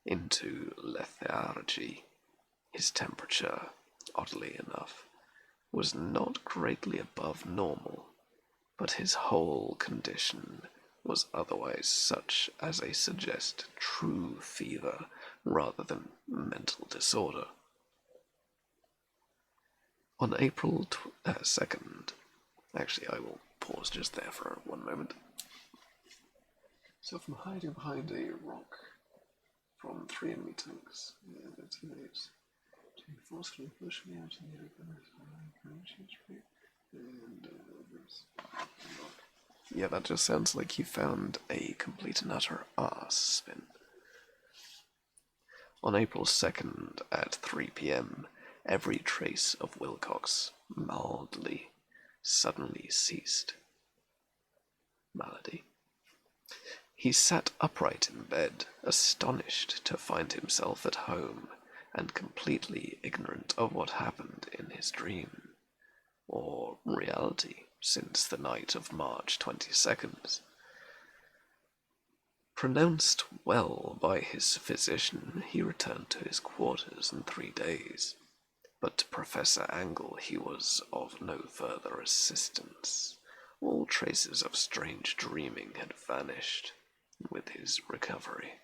into lethargy. His temperature, oddly enough, was not greatly above normal, but his whole condition was otherwise such as to suggest true fever rather than mental disorder. On April 2nd, actually I will pause just there for one moment. So from hiding behind a rock from 3 enemy tanks, teammates, forcefully push me out in the open, yeah, that just sounds like you found a complete and utter arse spin. On April 2nd at 3 p.m., every trace of Wilcox suddenly ceased. Malady. He sat upright in bed, astonished to find himself at home, and completely ignorant of what happened in his dream, or reality, since the night of March 22nd. Pronounced well by his physician, he returned to his quarters in 3 days, but to Professor Angle he was of no further assistance. All traces of strange dreaming had vanished with his recovery,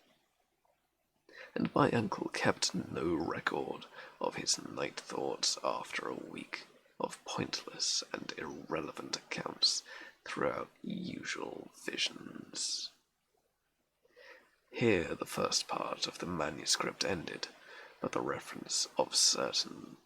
and my uncle kept no record of his night thoughts after a week of pointless and irrelevant accounts throughout usual visions. Here the first part of the manuscript ended, but the reference of certain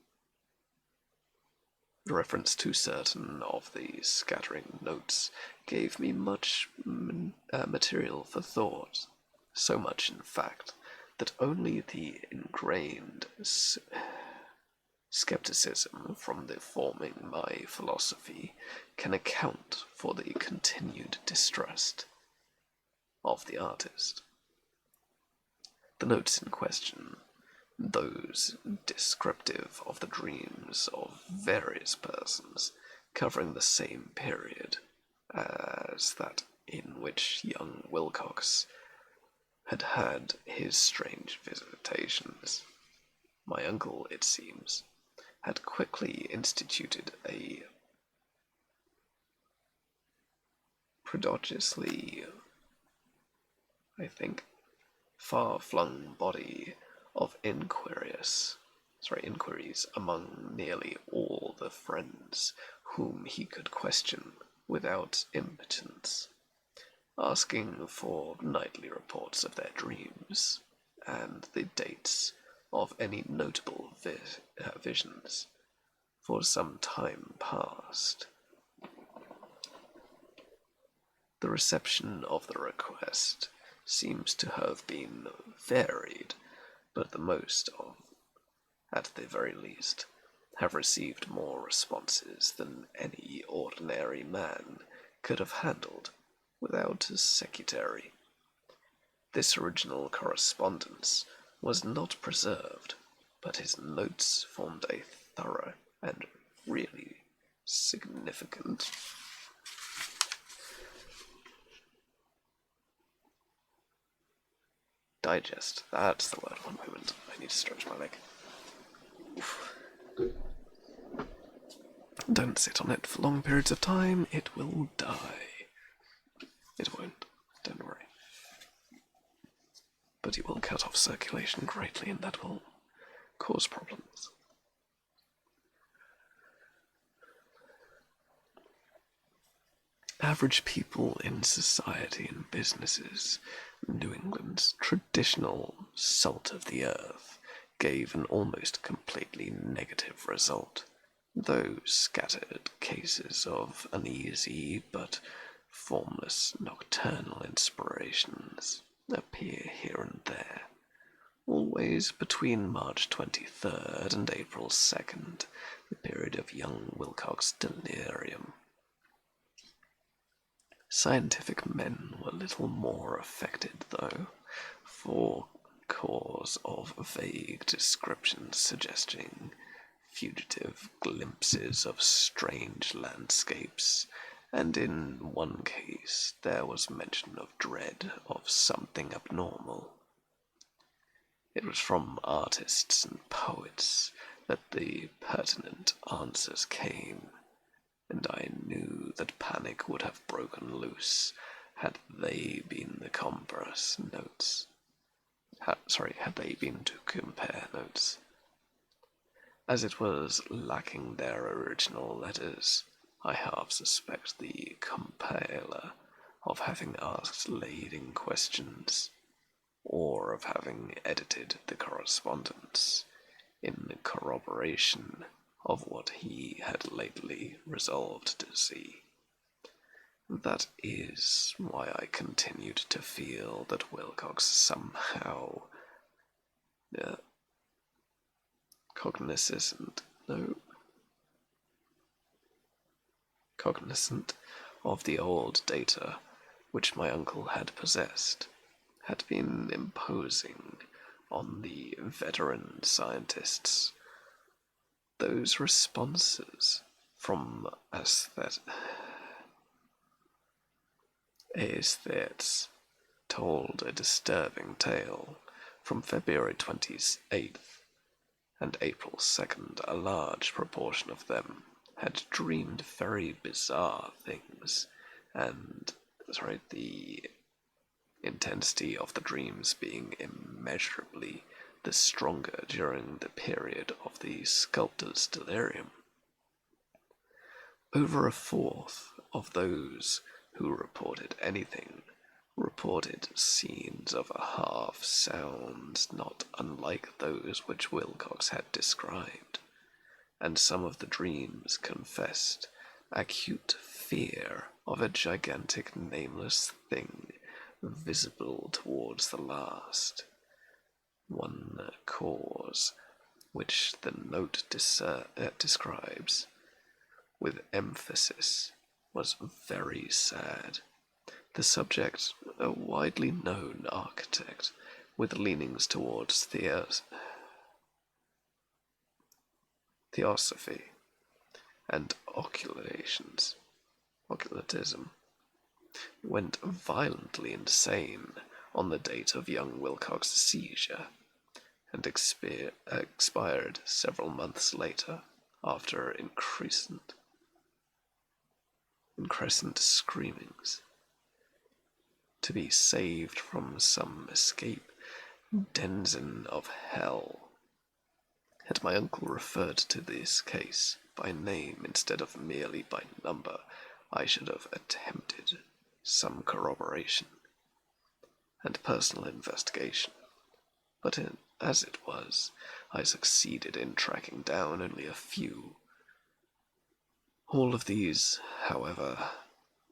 The reference to certain of the scattering notes gave me much material for thought, so much, in fact, that only the ingrained skepticism from the forming my philosophy can account for the continued distrust of the artist. The notes in question, those descriptive of the dreams of various persons covering the same period as that in which young Wilcox had had his strange visitations. My uncle, it seems, had quickly instituted a prodigiously, I think, far-flung body of inquiries among nearly all the friends whom he could question without impotence, asking for nightly reports of their dreams and the dates of any notable visions for some time past. The reception of the request seems to have been varied, but the most of, at the very least, have received more responses than any ordinary man could have handled without a secretary. This original correspondence was not preserved, but his notes formed a thorough and really significant digest. That's the word. One moment. I need to stretch my leg. Oof. Don't sit on it for long periods of time. It will die. It won't. Don't worry. But it will cut off circulation greatly, and that will cause problems. Average people in society and businesses, New England's traditional salt of the earth, gave an almost completely negative result, though scattered cases of uneasy but formless nocturnal inspirations appear here and there, always between March 23rd and April 2nd, the period of young Wilcox's delirium. Scientific men were little more affected, though, for cause of vague descriptions suggesting fugitive glimpses of strange landscapes, and in one case there was mention of dread of something abnormal. It was from artists and poets that the pertinent answers came, and I knew that panic would have broken loose had they been the converse notes. Had they been to compare notes. As it was lacking their original letters, I half suspect the compiler of having asked leading questions, or of having edited the correspondence in corroboration of what he had lately resolved to see. That is why I continued to feel that Wilcox somehow cognizant of the old data which my uncle had possessed, had been imposing on the veteran scientists. Those responses from aesthetes told a disturbing tale. From February 28th and April 2nd, a large proportion of them had dreamed very bizarre things, and the intensity of the dreams being immeasurably the stronger during the period of the sculptor's delirium. Over a fourth of those who reported anything reported scenes of a half-sound not unlike those which Wilcox had described, and some of the dreams confessed acute fear of a gigantic nameless thing visible towards the last. One cause which the note describes with emphasis was very sad. The subject, a widely known architect with leanings towards theosophy and occultations, occultism, went violently insane on the date of young Wilcox's seizure and expired several months later after incessant screamings. To be saved from some escape denizen of hell. Had my uncle referred to this case by name instead of merely by number, I should have attempted some corroboration and personal investigation. But as it was, I succeeded in tracking down only a few. All of these, however,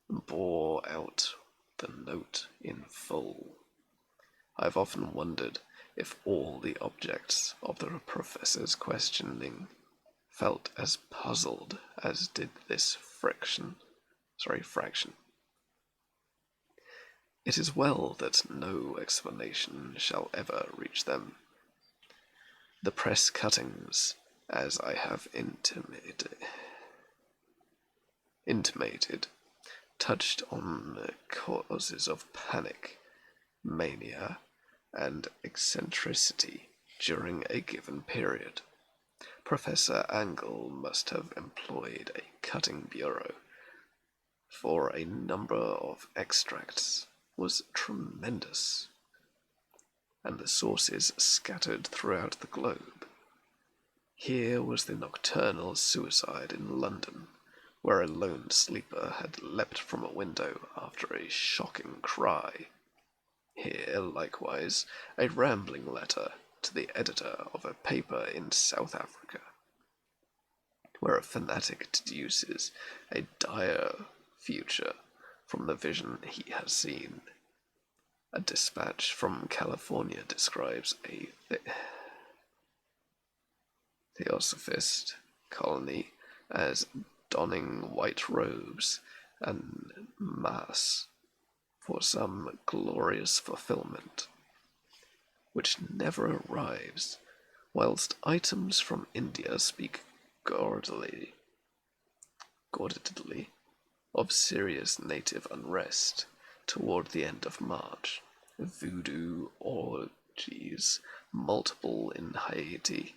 bore out the note in full. I've often wondered if all the objects of the professor's questioning felt as puzzled as did this fraction. It is well that no explanation shall ever reach them. The press cuttings, as I have intimated, touched on causes of panic, mania, and eccentricity during a given period. Professor Angle must have employed a cutting bureau, for a number of extracts was tremendous, and the sources scattered throughout the globe. Here was the nocturnal suicide in London, where a lone sleeper had leapt from a window after a shocking cry. Here, likewise, a rambling letter to the editor of a paper in South Africa, where a fanatic deduces a dire future from the vision he has seen. A dispatch from California describes a theosophist colony as donning white robes and mass for some glorious fulfillment, which never arrives, whilst items from India speak guardedly of serious native unrest toward the end of March, voodoo orgies multiple in Haiti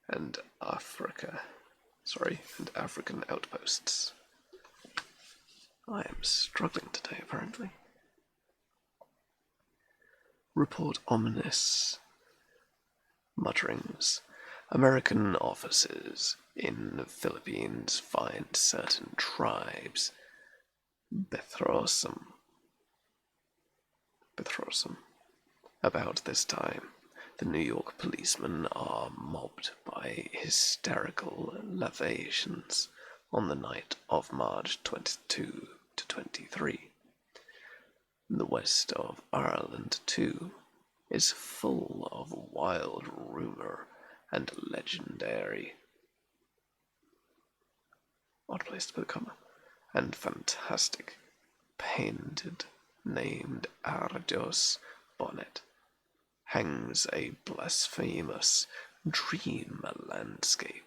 and African outposts. I am struggling today, apparently. Report ominous mutterings. American officers in the Philippines find certain tribes Betrossum. About this time, the New York policemen are mobbed by hysterical lavations on the night of March 22 to 23. The west of Ireland, too, is full of wild rumor and legendary, odd place to put a comma, and fantastic, painted, named Ardos bonnet, hangs a blasphemous dream landscape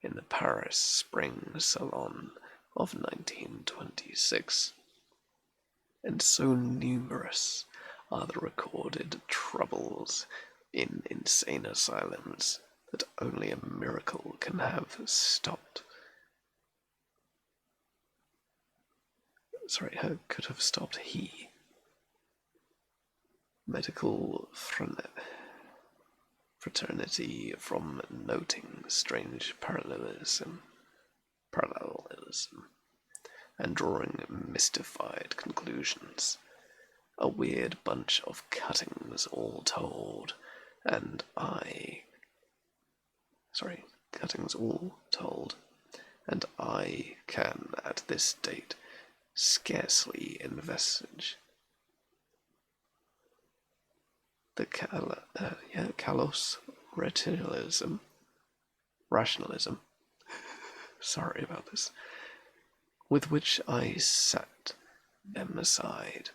in the Paris Spring Salon of 1926. And so numerous are the recorded troubles in insane asylums that only a miracle can have stopped. Could have stopped he. Medical fraternity from noting strange parallelism, and drawing mystified conclusions. A weird bunch of cuttings all told, and cuttings all told, and I can, at this date, scarcely envisage the kalos rationalism, sorry about this, with which I set them aside.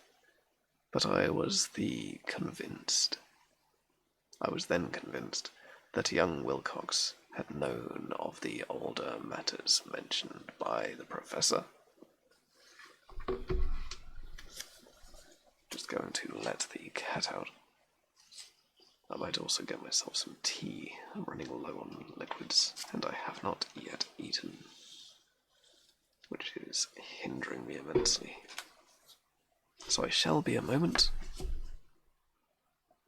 But I was then convinced that young Wilcox had known of the older matters mentioned by the professor. Just going to let the cat out. I might also get myself some tea. I'm running low on liquids, and I have not yet eaten, which is hindering me immensely. So I shall be a moment,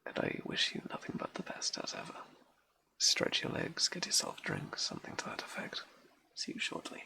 and I wish you nothing but the best as ever. Stretch your legs, get yourself a drink, something to that effect. See you shortly.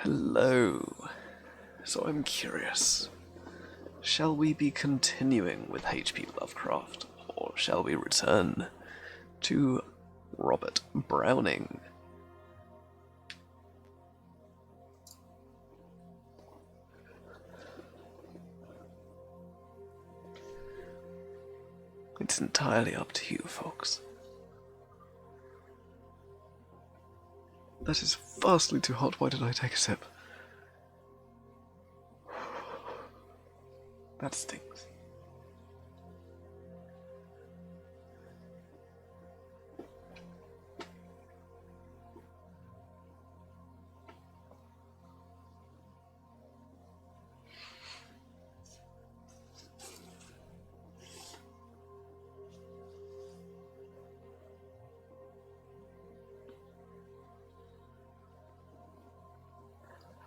Hello. So I'm curious. Shall we be continuing with H.P. Lovecraft, or shall we return to Robert Browning? It's entirely up to you, folks. That is vastly too hot. Why did I take a sip? That stinks.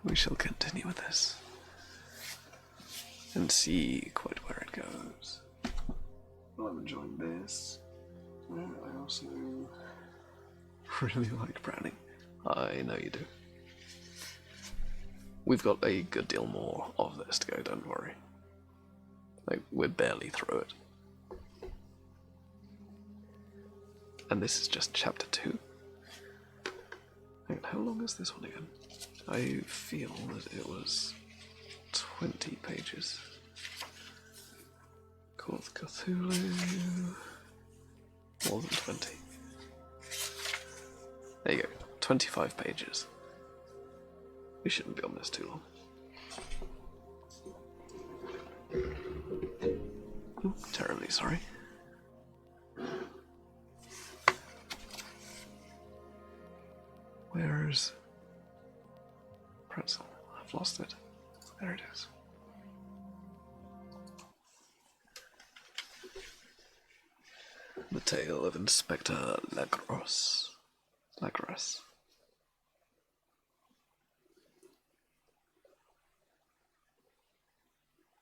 We shall continue with this and see quite where it goes. Well, I'm enjoying this. I also really like Browning. I know you do. We've got a good deal more of this to go, don't worry. Like, we're barely through it. And this is just chapter 2. How long is this one again? I feel that it was 20 pages. Call of Cthulhu. More than 20. There you go. 25 pages. We shouldn't be on this too long. Terribly sorry. Where's pretzel? I've lost it. There it is. The Tale of Inspector Lagros.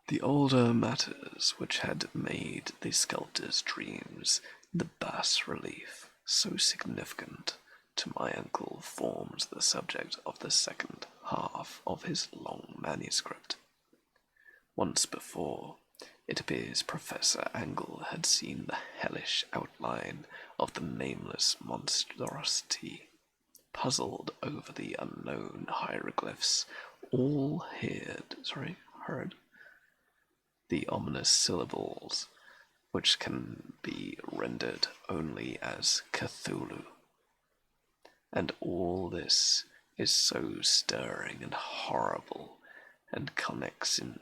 The older matters which had made the sculptor's dreams in the bas-relief so significant to my uncle formed the subject of the second half of his long manuscript. Once before, it appears Professor Angle had seen the hellish outline of the nameless monstrosity, puzzled over the unknown hieroglyphs, all heard the ominous syllables which can be rendered only as Cthulhu. And all this is so stirring and horrible and connection.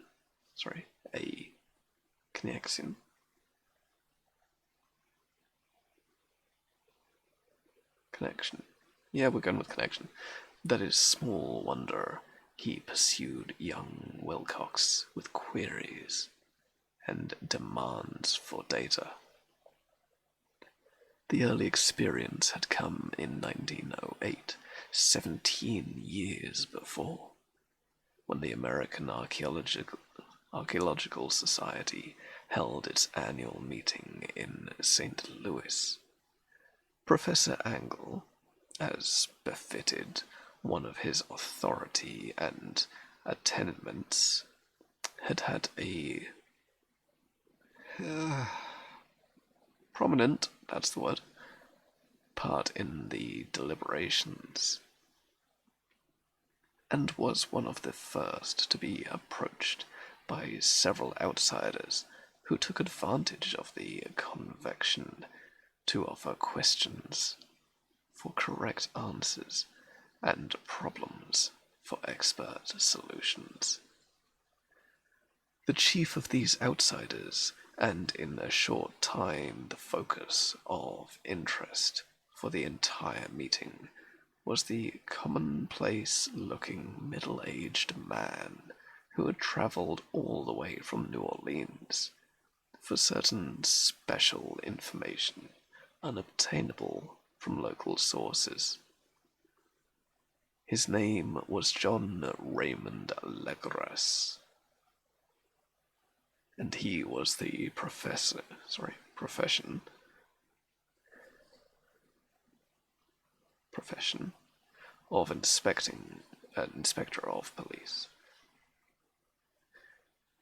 Yeah, we're going with connection. That is small wonder he pursued young Wilcox with queries and demands for data. The early experience had come in 1908, 17 years before, when the American Archaeological Society held its annual meeting in St. Louis. Professor Angle, as befitted one of his authority and attainments, had had a prominent, that's the word, part in the deliberations, and was one of the first to be approached by several outsiders who took advantage of the convection to offer questions for correct answers and problems for expert solutions. The chief of these outsiders, and in a short time the focus of interest for the entire meeting, was the commonplace-looking middle-aged man who had travelled all the way from New Orleans for certain special information unobtainable from local sources. His name was John Raymond Legras, and he was the profession of inspecting inspector of police.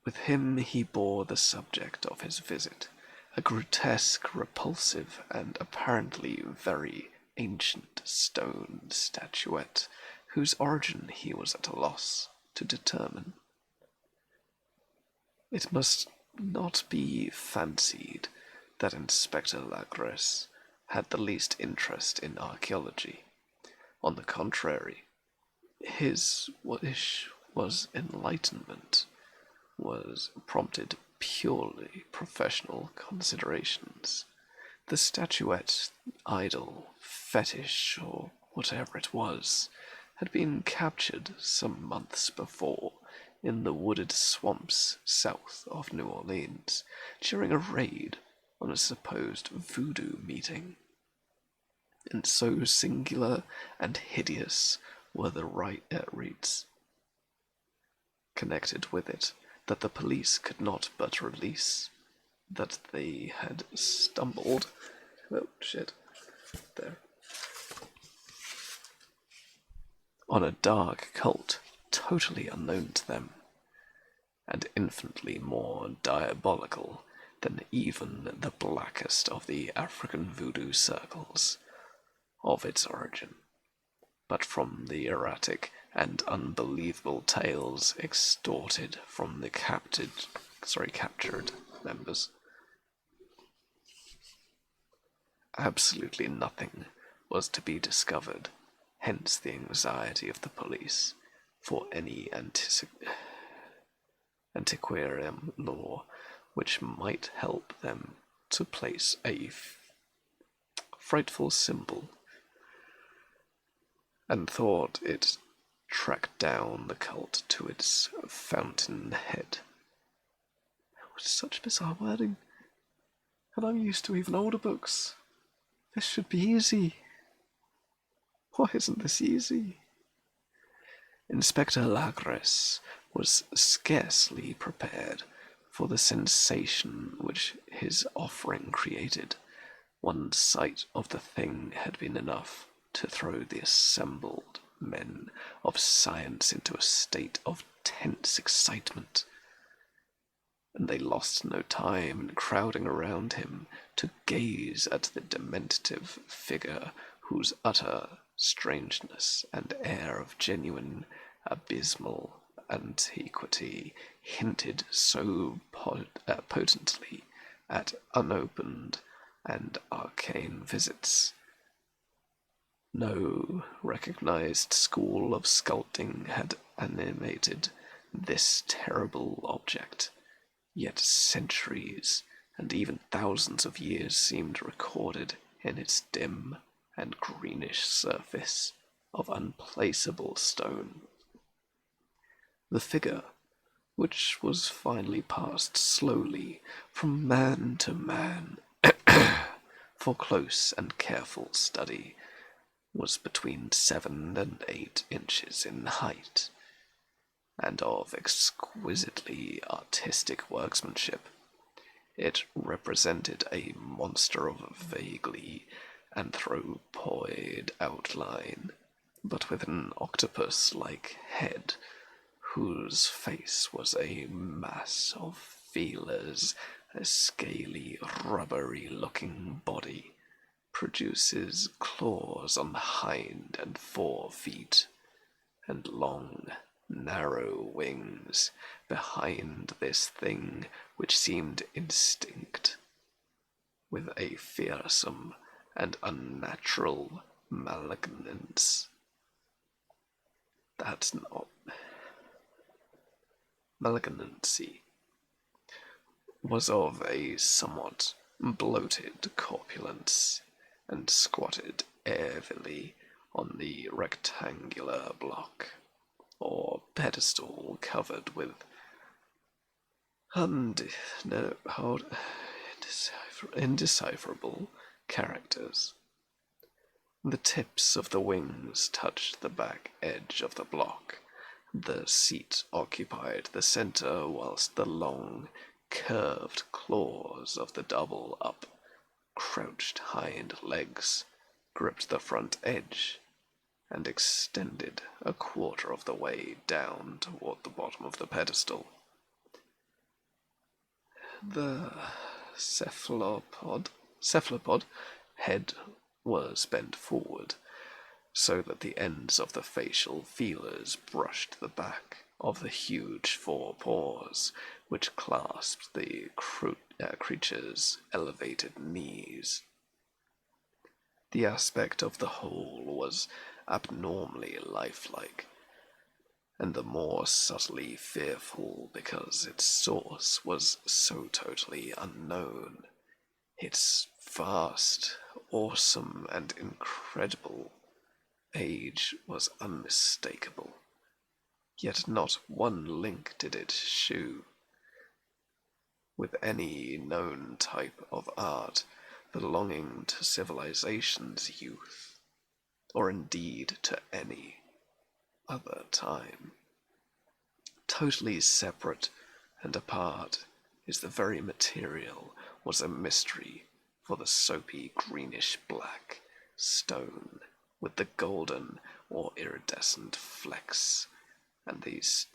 With him he bore the subject of his visit, a grotesque, repulsive, and apparently very ancient stone statuette, whose origin he was at a loss to determine. It must not be fancied that Inspector Lagres had the least interest in archaeology. On the contrary, his wish was enlightenment, was prompted purely professional considerations. The statuette, idol, fetish, or whatever it was, had been captured some months before in the wooded swamps south of New Orleans during a raid on a supposed voodoo meeting. And so singular and hideous were the rites connected with it that the police could not but release that they had stumbled. Oh, shit. There. On a dark cult totally unknown to them, and infinitely more diabolical than even the blackest of the African voodoo circles of its origin, but from the erratic and unbelievable tales extorted from the captured members. Absolutely nothing was to be discovered, hence the anxiety of the police for any antiquarian lore which might help them to place a frightful symbol, and thought it tracked down the cult to its fountainhead. Such bizarre wording, and I'm used to even older books. This should be easy. Why isn't this easy? Inspector Lagres was scarcely prepared for the sensation which his offering created. One sight of the thing had been enough to throw the assembled men of science into a state of tense excitement, and they lost no time in crowding around him to gaze at the dementive figure whose utter strangeness and air of genuine abysmal antiquity hinted so potently at unopened and arcane visits. No recognized school of sculpting had animated this terrible object, yet centuries and even thousands of years seemed recorded in its dim and greenish surface of unplaceable stone. The figure, which was finally passed slowly from man to man for close and careful study, was between 7 and 8 inches in height, and of exquisitely artistic workmanship. It represented a monster of vaguely anthropoid outline, but with an octopus-like head, whose face was a mass of feelers. A scaly, rubbery-looking body produces claws on the hind and fore feet, and long, narrow wings behind this thing which seemed instinct with a fearsome and unnatural malignance. That's not malignancy, was of a somewhat bloated corpulence, and squatted heavily on the rectangular block, or pedestal covered with indecipherable characters. The tips of the wings touched the back edge of the block. The seat occupied the center, whilst the long, curved claws of the double-up, crouched hind legs gripped the front edge, and extended a quarter of the way down toward the bottom of the pedestal. The cephalopod head was bent forward, so that the ends of the facial feelers brushed the back of the huge four paws which clasped the creature's elevated knees. The aspect of the whole was abnormally lifelike, and the more subtly fearful because its source was so totally unknown. Its vast, awesome, and incredible age was unmistakable, yet not one link did it shew with any known type of art belonging to civilization's youth, or indeed to any other time. Totally separate and apart is the very material was a mystery for the soapy greenish-black stone with the golden or iridescent flecks and these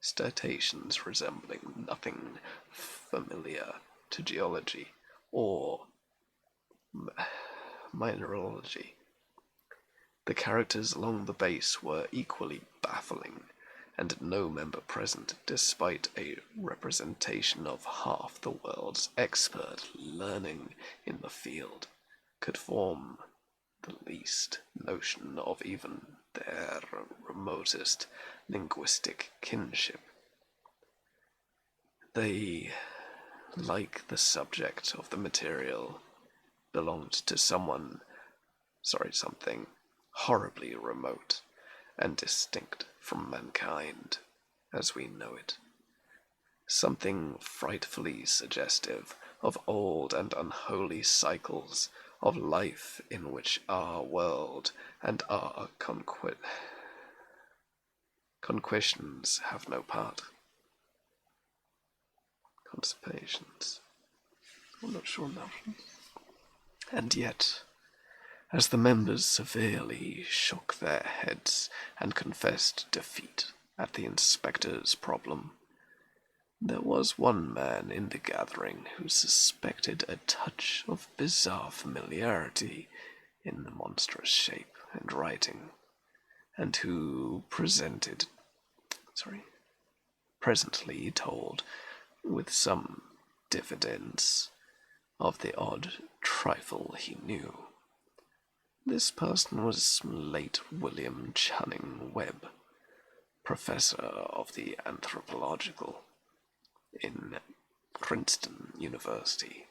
statations resembling nothing familiar to geology or mineralogy. The characters along the base were equally baffling, and no member present, despite a representation of half the world's expert learning in the field, could form the least notion of even their remotest linguistic kinship. They, like the subject of the material, belonged to something horribly remote and distinct from mankind as we know it. Something frightfully suggestive of old and unholy cycles of life in which our world and our conquisitions have no part. Constipations. I'm not sure on that one. And yet, as the members severely shook their heads and confessed defeat at the inspector's problem, there was one man in the gathering who suspected a touch of bizarre familiarity in the monstrous shape and writing, and who presently told, with some diffidence, of the odd trifle he knew. This person was late William Channing Webb, professor of the anthropological in Princeton University,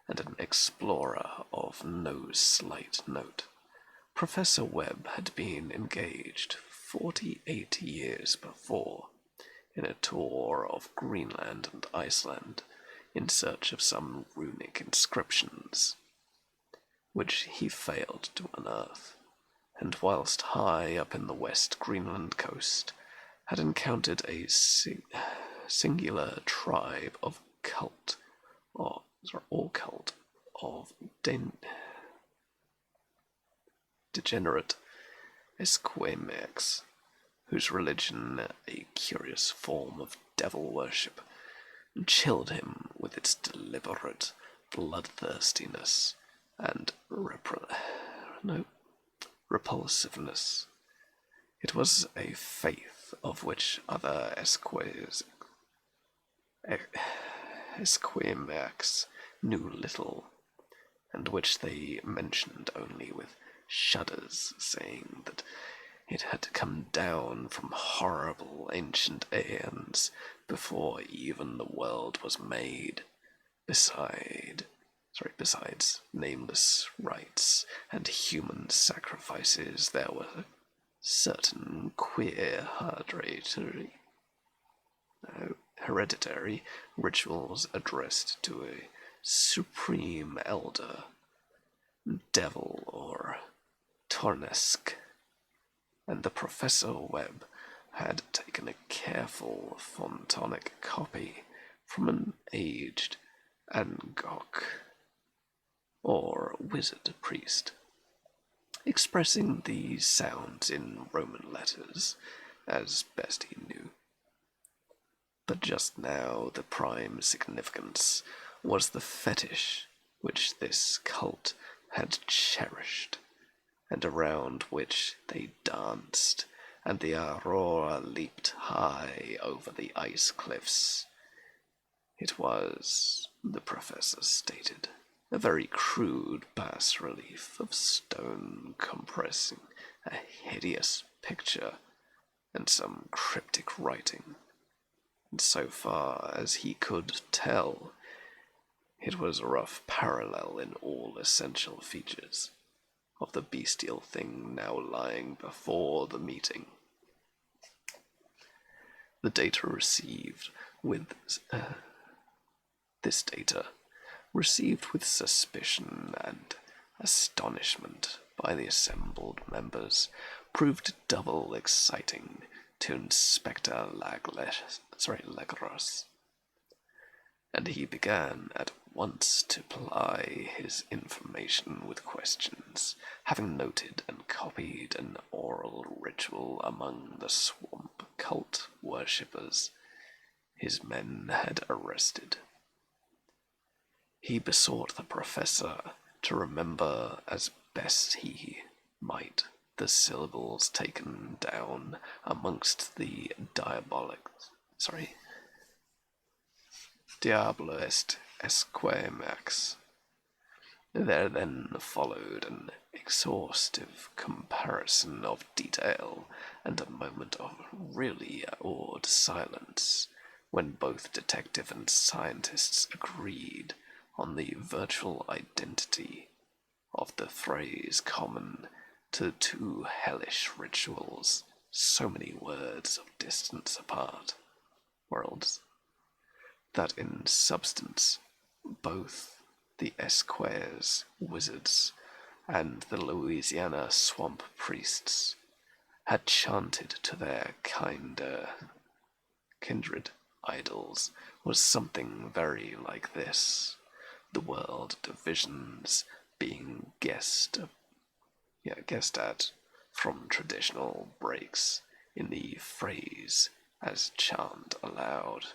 and an explorer of no slight note. Professor Webb had been engaged 48 years before in a tour of Greenland and Iceland in search of some runic inscriptions, which he failed to unearth, and whilst high up in the West Greenland coast, had encountered a singular tribe of cult of degenerate Esquimaux, whose religion, a curious form of devil worship, chilled him with its deliberate bloodthirstiness and repulsiveness. It was a faith of which other Esquimaux knew little, and which they mentioned only with shudders, saying that it had come down from horrible ancient aeons before even the world was made. Besides nameless rites and human sacrifices, there were certain queer hereditary rituals addressed to a supreme elder, devil or Tornesk, and the Professor Webb had taken a careful photonic copy from an aged Angok or wizard priest, expressing these sounds in Roman letters as best he knew. But just now the prime significance was the fetish which this cult had cherished, and around which they danced, and the aurora leaped high over the ice cliffs. It was, the professor stated, a very crude bas relief of stone compressing a hideous picture and some cryptic writing. And so far as he could tell, it was a rough parallel in all essential features of the bestial thing now lying before the meeting. The data received with this data, received with suspicion and astonishment by the assembled members, proved double exciting to Inspector Legros, and he began at once to ply his information with questions, having noted and copied an oral ritual among the swamp cult worshippers his men had arrested. He besought the professor to remember as best he might the syllables taken down amongst the Diablo est esquemax. There then followed an exhaustive comparison of detail and a moment of really awed silence, when both detective and scientists agreed on the virtual identity of the phrase common to the two hellish rituals so many worlds of distance apart, that in substance both the Esquires wizards and the Louisiana swamp priests had chanted to their kindred idols was something very like this, the world divisions being guessed at from traditional breaks in the phrase as chant aloud.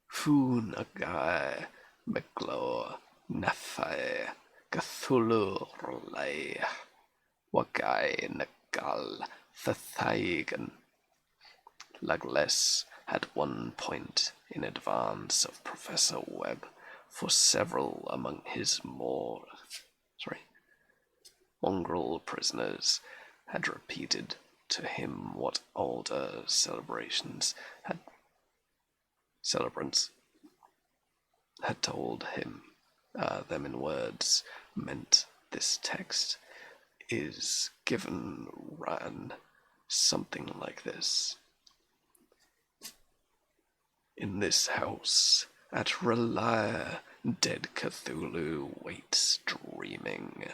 Fu nagai meglo nafai gathulu rolai wagai nagal thathaigan. Lagles had 1 point in advance of Professor Webb, for several among his mongrel prisoners had repeated to him what older celebrants had told him them in words meant. This text is given ran something like this. In this house at Relia, dead Cthulhu waits dreaming.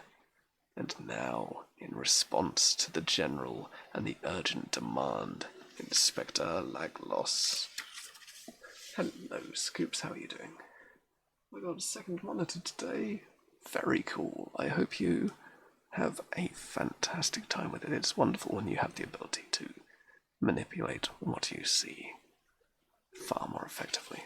And now, in response to the general and the urgent demand, Inspector Laglos. Hello, Scoops, how are you doing? I got a second monitor today. Very cool. I hope you have a fantastic time with it. It's wonderful when you have the ability to manipulate what you see far more effectively.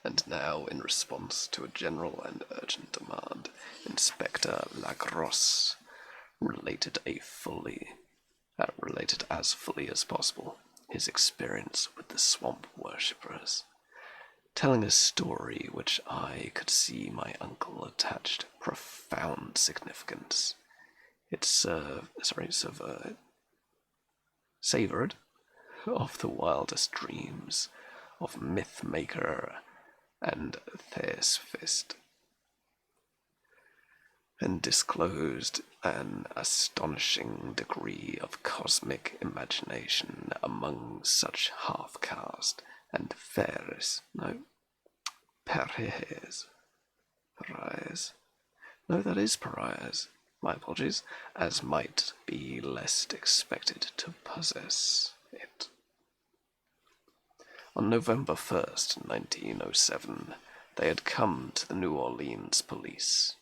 And now, in response to a general and urgent demand, Inspector Lagros related as fully as possible his experience with the swamp worshippers, telling a story which I could see my uncle attached profound significance. It savoured of the wildest dreams of Mythmaker and Theosphist, and disclosed an astonishing degree of cosmic imagination among such half-caste and pariahs. No, that is pariahs. My apologies, as might be less expected to possess it. On November 1st, 1907, they had come to the New Orleans police,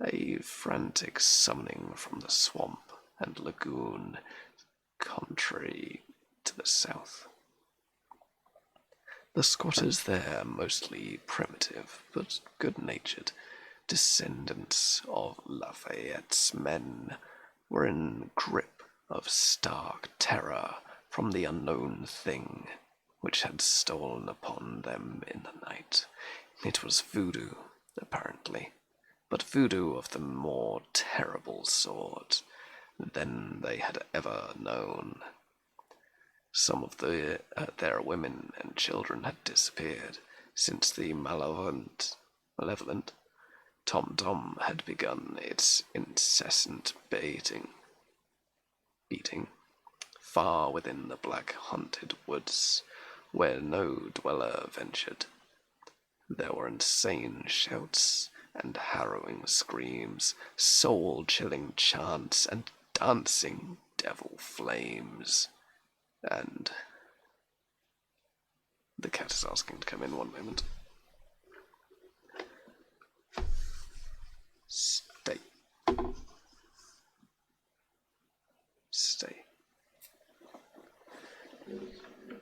a frantic summoning from the swamp and lagoon country to the south. The squatters there, mostly primitive but good-natured descendants of Lafayette's men, were in grip of stark terror from the unknown thing which had stolen upon them in the night. It was voodoo, apparently, but voodoo of the more terrible sort than they had ever known. Some of their women and children had disappeared since the malevolent tom-tom had begun its incessant beating, far within the black haunted woods, where no dweller ventured. There were insane shouts and harrowing screams, soul-chilling chants, and dancing devil flames. And the cat is asking to come in one moment. Stay. Stay.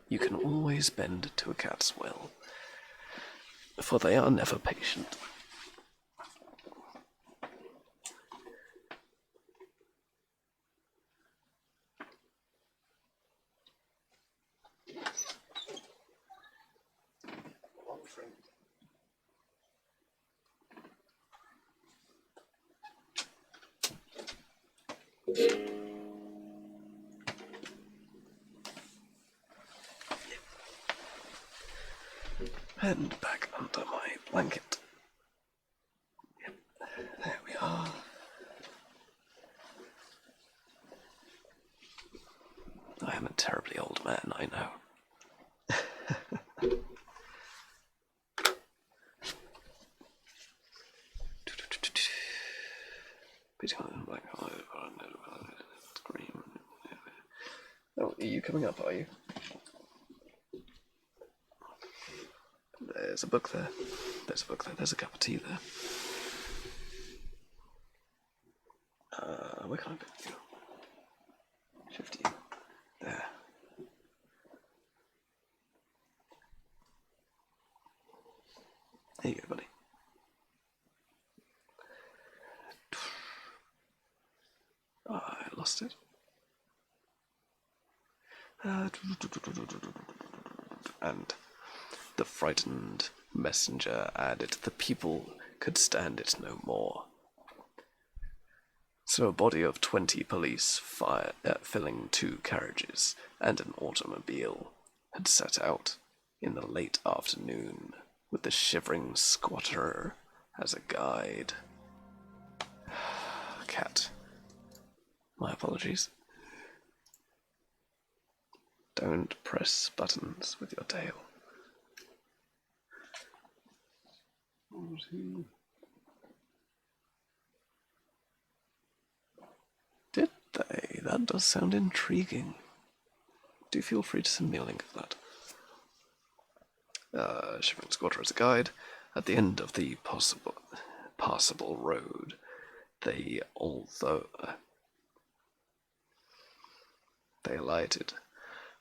You can always bend to a cat's will, for they are never patient. And back under my blanket. Yep, there we are. I am a terribly old man, I know. Oh, are you coming up, are you? There's a book there. There's a book there. There's a cup of tea there. Where can I put you? 50. There. There you go, buddy. I lost it. And the frightened messenger added the people could stand it no more. So a body of 20 police, filling 2 carriages and an automobile, had set out in the late afternoon with the shivering squatter as a guide. Cat. My apologies. Don't press buttons with your tail. Did they? That does sound intriguing. Do feel free to send me a link of that. Shivering squatter as a guide. At the end of the passable road, they alighted,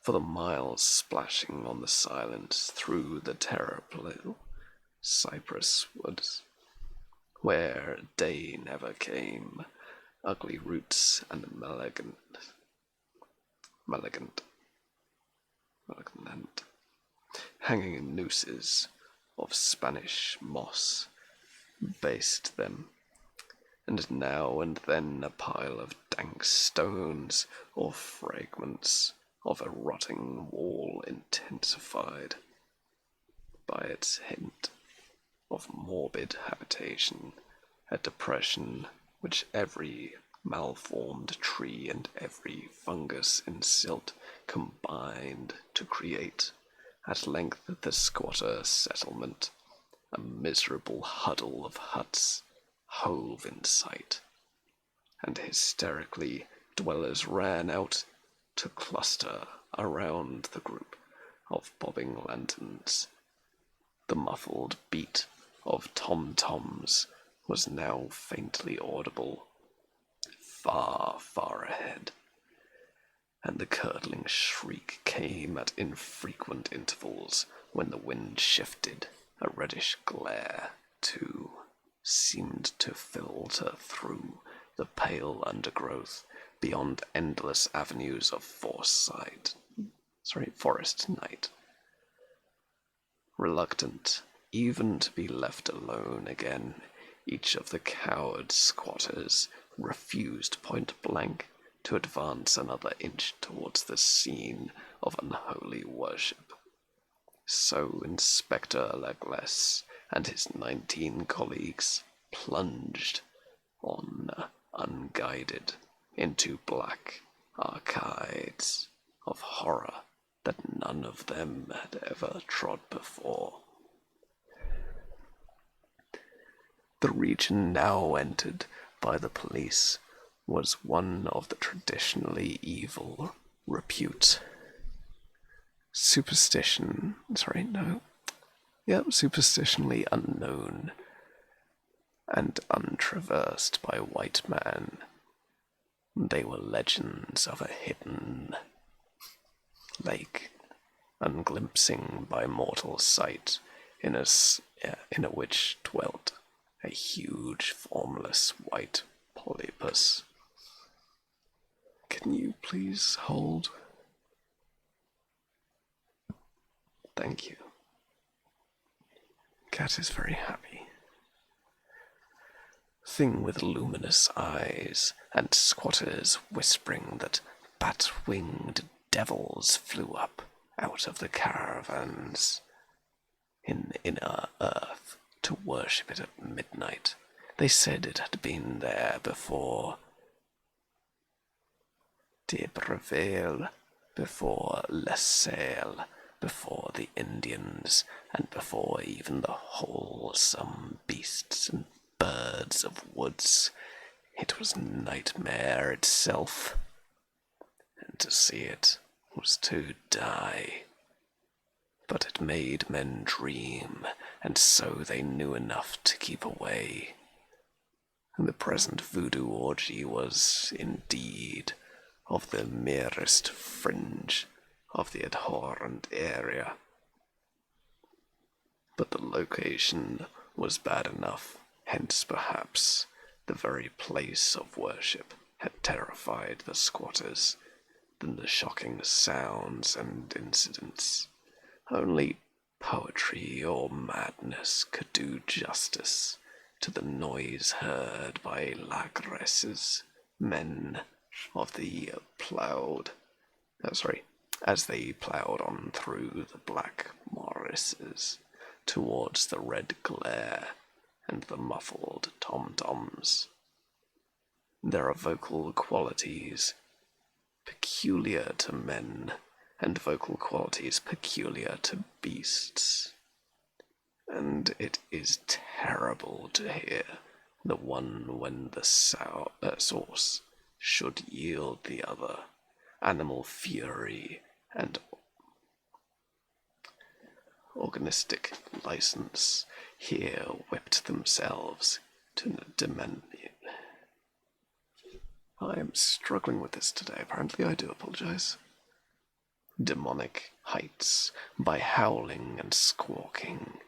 for the miles splashing on the silence through the terrible cypress woods, where day never came, ugly roots and malignant, hanging in nooses of Spanish moss, based them, and now and then a pile of dank stones or fragments of a rotting wall intensified by its hint of morbid habitation, a depression which every malformed tree and every fungus in silt combined to create. At length the squatter settlement, a miserable huddle of huts, hove in sight, and hysterically dwellers ran out to cluster around the group of bobbing lanterns. The muffled beat of tom-toms was now faintly audible, far, far ahead, and the curdling shriek came at infrequent intervals when the wind shifted. A reddish glare, too, seemed to filter through the pale undergrowth beyond endless avenues of forest night. Reluctant even to be left alone again, each of the coward squatters refused point-blank to advance another inch towards the scene of unholy worship. So Inspector Legless and his 19 colleagues plunged on unguided into black arcades of horror that none of them had ever trod before. The region now entered by the police was one of the traditionally evil repute. Superstitionally unknown and untraversed by white man. They were legends of a hidden lake, unglimpsing by mortal sight, in which dwelt a huge, formless white polypus. Can you please hold? Thank you. Cat is very happy. Thing with luminous eyes, and squatters whispering that bat-winged devils flew up out of the caravans in the inner earth to worship it at midnight. They said it had been there before D'Iberville, before Sshall, before the Indians, and before even the wholesome beasts and birds of woods. It was nightmare itself, and to see it was to die. But it made men dream, and so they knew enough to keep away. And the present voodoo orgy was, indeed, of the merest fringe of the abhorrent area. But the location was bad enough, hence perhaps the very place of worship had terrified the squatters than the shocking sounds and incidents. Only poetry or madness could do justice to the noise heard by Lagresses, men of the as they ploughed on through the black morasses towards the red glare and the muffled tom-toms. There are vocal qualities peculiar to men, and vocal qualities peculiar to beasts. And it is terrible to hear the one when the source should yield the other. Animal fury and organistic license here whipped themselves to dominion. I am struggling with this today. Apparently I do apologize. Demonic heights by howling and squawking.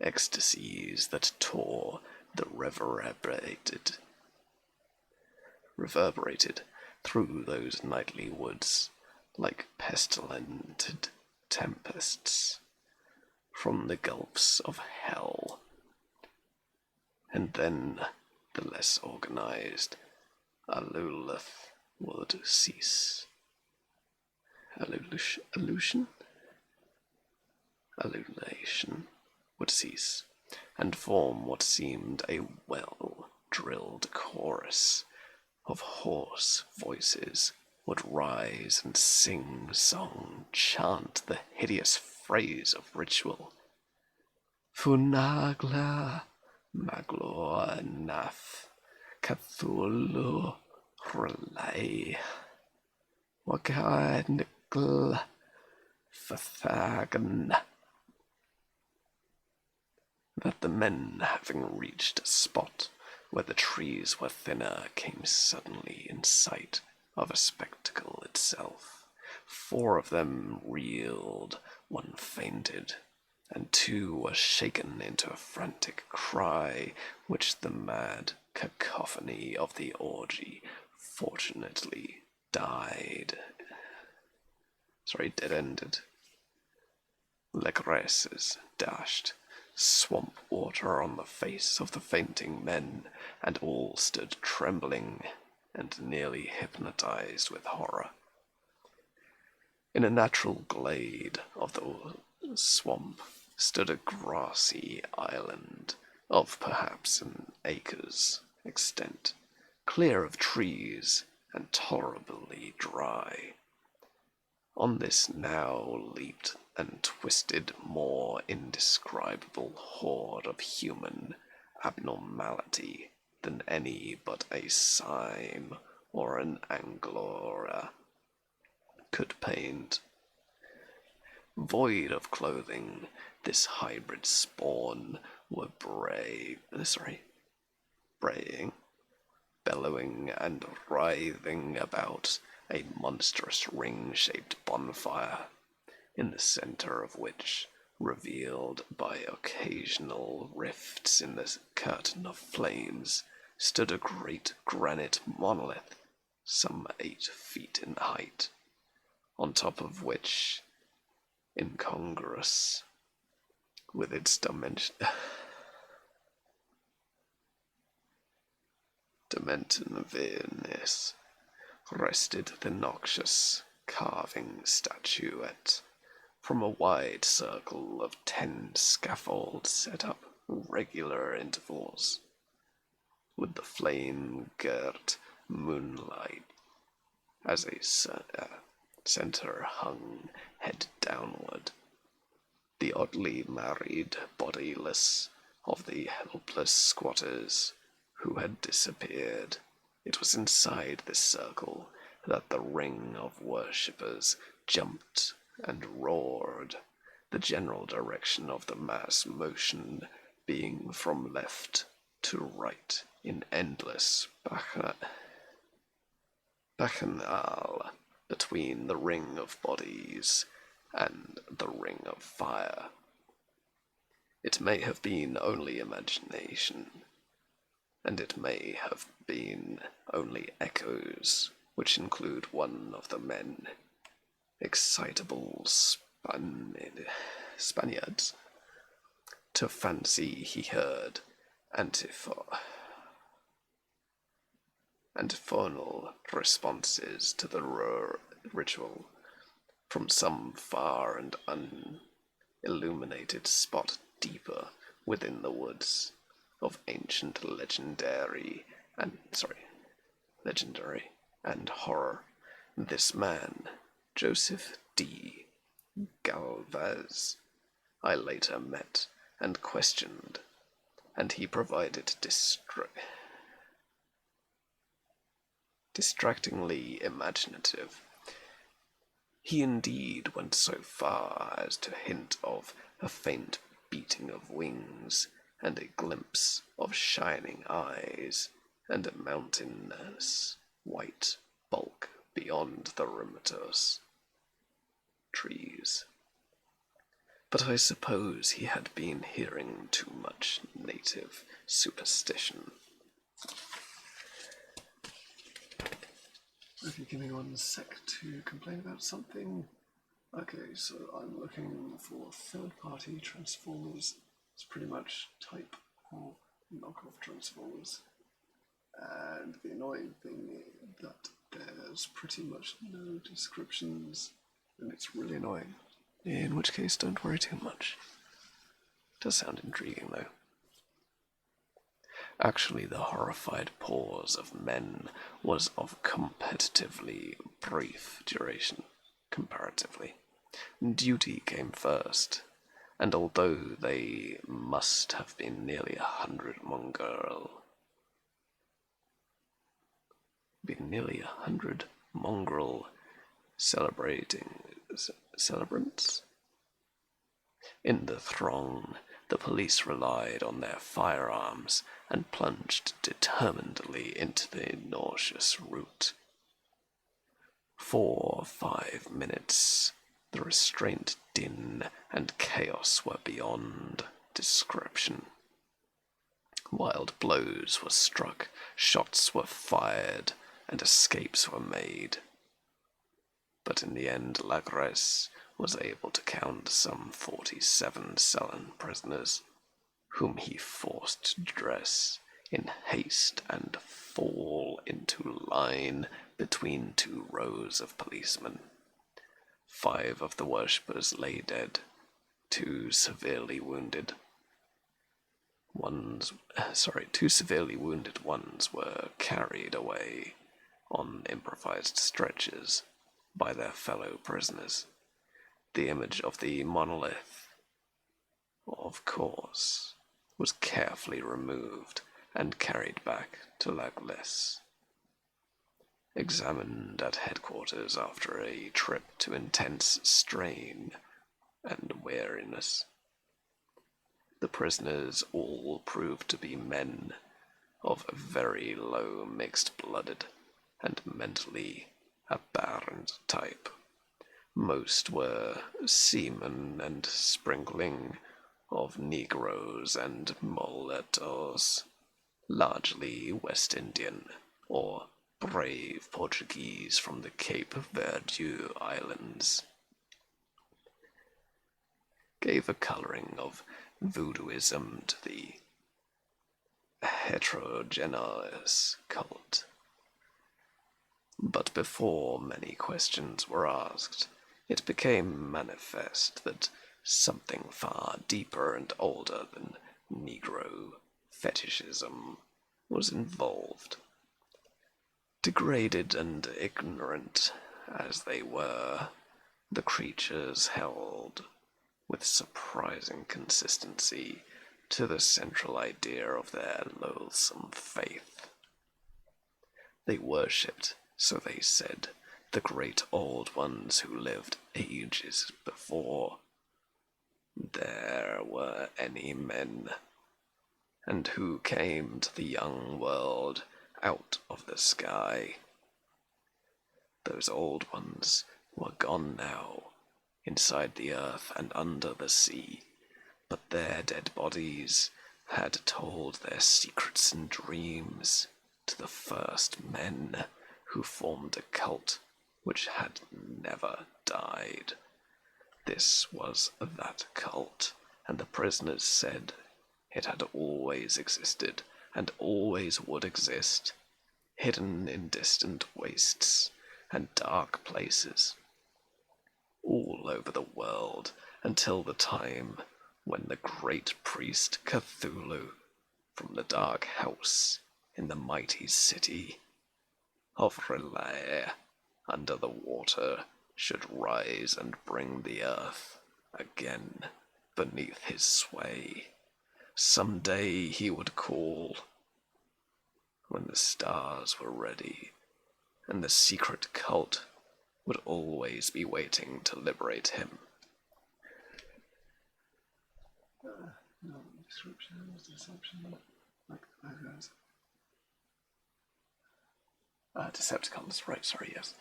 Ecstasies that tore the reverberated through those nightly woods like pestilent tempests from the gulfs of hell. And then the less organized Aluleth would cease. Allulation would cease, and form what seemed a well-drilled chorus of hoarse voices would rise and sing song, chant the hideous phrase of ritual. Funagla Maglo Naf Cthulhu Relay Wakadnikl Fathagan, that the men, having reached a spot where the trees were thinner, came suddenly in sight of a spectacle itself. 4 of them reeled, 1 fainted, and 2 were shaken into a frantic cry, which the mad cacophony of the orgy fortunately dead-ended. Legresses dashed swamp water on the face of the fainting men, and all stood trembling and nearly hypnotized with horror. In a natural glade of the swamp stood a grassy island of perhaps an acre's extent, clear of trees and tolerably dry. On this now leaped and twisted more indescribable horde of human abnormality than any but a Syme or an Angora could paint. Void of clothing, this hybrid spawn were braying, bellowing and writhing about a monstrous ring-shaped bonfire, in the center of which, revealed by occasional rifts in the curtain of flames, stood a great granite monolith, some 8 feet in height, on top of which, incongruous with its dimensiveness, rested the noxious carving statuette from a wide circle of 10 scaffolds set up regular intervals, with the flame-girt moonlight as a center hung head downward. The oddly married bodiless of the helpless squatters who had disappeared. It was inside this circle that the ring of worshippers jumped and roared, the general direction of the mass motion being from left to right in endless bacchanal between the ring of bodies and the ring of fire. It may have been only imagination, and it may have been only echoes, which include one of the men, excitable Spaniards, to fancy he heard antiphonal responses to the ritual from some far and unilluminated spot deeper within the woods of ancient legendary and horror. This man, Joseph D. Galvez, I later met and questioned, and he provided distractingly imaginative. He indeed went so far as to hint of a faint beating of wings and a glimpse of shining eyes and a mountainous white bulk beyond the riotous trees. But I suppose he had been hearing too much native superstition. Okay, give me 1 sec to complain about something. Okay, so I'm looking for third-party transformers. It's pretty much type or knockoff transformers. And the annoying thing is that there's pretty much no descriptions, and it's really annoying. In which case, don't worry too much. It does sound intriguing, though. Actually, the horrified pause of men was of competitively brief duration, comparatively. Duty came first, and although they must have been nearly 100 mongrel celebrants. In the throng, the police relied on their firearms and plunged determinedly into the nauseous route. For 5 minutes, the restraint, din, and chaos were beyond description. Wild blows were struck, shots were fired, and escapes were made. But in the end, Lagres was able to count some 47 sullen prisoners, whom he forced to dress in haste and fall into line between 2 rows of policemen. 5 of the worshippers lay dead, 2 severely wounded. 2 severely wounded ones were carried away on improvised stretchers by their fellow prisoners. The image of the monolith, of course, was carefully removed and carried back to Lagles. Examined at headquarters after a trip to intense strain and weariness, the prisoners all proved to be men of very low mixed-blooded and mentally aberrant type. Most were seamen and sprinkling of Negroes and mulattoes, largely West Indian or brave Portuguese from the Cape Verde Islands, gave a coloring of voodooism to the heterogeneous cult. But before many questions were asked, it became manifest that something far deeper and older than Negro fetishism was involved. Degraded and ignorant as they were, the creatures held with surprising consistency to the central idea of their loathsome faith. They worshipped, so they said, the great old ones who lived ages before there were any men, and who came to the young world out of the sky. Those old ones were gone now, inside the earth and under the sea, but their dead bodies had told their secrets and dreams to the first men who formed a cult which had never died. This was that cult, and the prisoners said it had always existed and always would exist, hidden in distant wastes and dark places, all over the world, until the time when the great priest Cthulhu, from the dark house in the mighty city of Relay under the water, should rise and bring the earth again beneath his sway. Some day he would call, when the stars were ready, and the secret cult would always be waiting to liberate him. Decepticons, right, sorry, yes.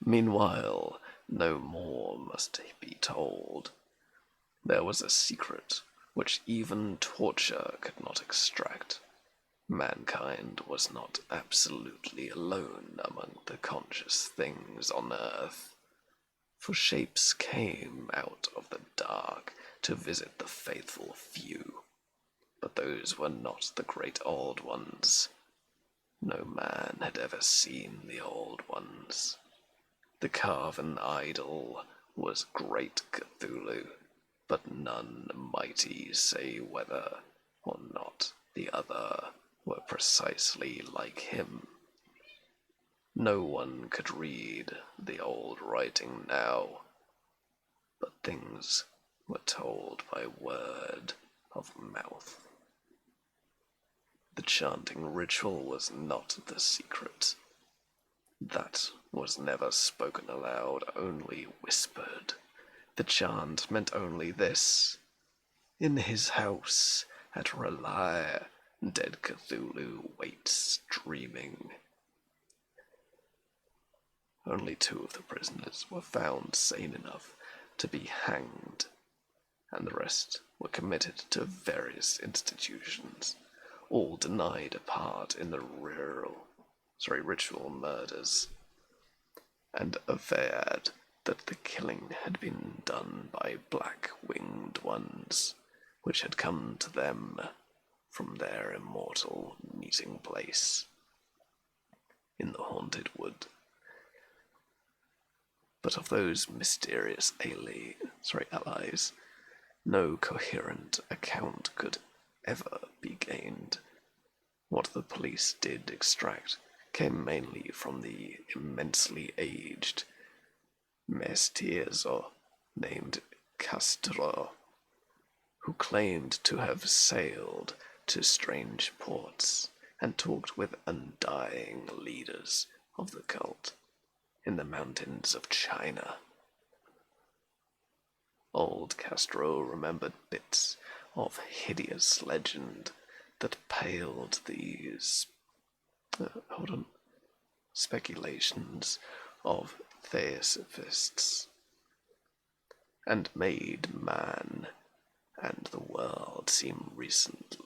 Meanwhile, no more must be told. There was a secret which even torture could not extract. Mankind was not absolutely alone among the conscious things on earth, for shapes came out of the dark to visit the faithful few, but those were not the great old ones. No man had ever seen the old ones. The carven idol was great Cthulhu, but none mighty say whether or not the other were precisely like him. No one could read the old writing now, but things were told by word of mouth. The chanting ritual was not the secret. That was never spoken aloud, only whispered. The chant meant only this: in his house at Relia, dead Cthulhu waits dreaming. Only 2 of the prisoners were found sane enough to be hanged, and the rest were committed to various institutions, all denied a part in the ritual murders, and averred that the killing had been done by black-winged ones, which had come to them from their immortal meeting place in the haunted wood. But of those mysterious allies, no coherent account could ever be gained. What the police did extract came mainly from the immensely aged mestizo named Castro, who claimed to have sailed to strange ports and talked with undying leaders of the cult in the mountains of China. Old Castro remembered bits of hideous legend that paled these speculations of theosophists, and made man and the world seem recent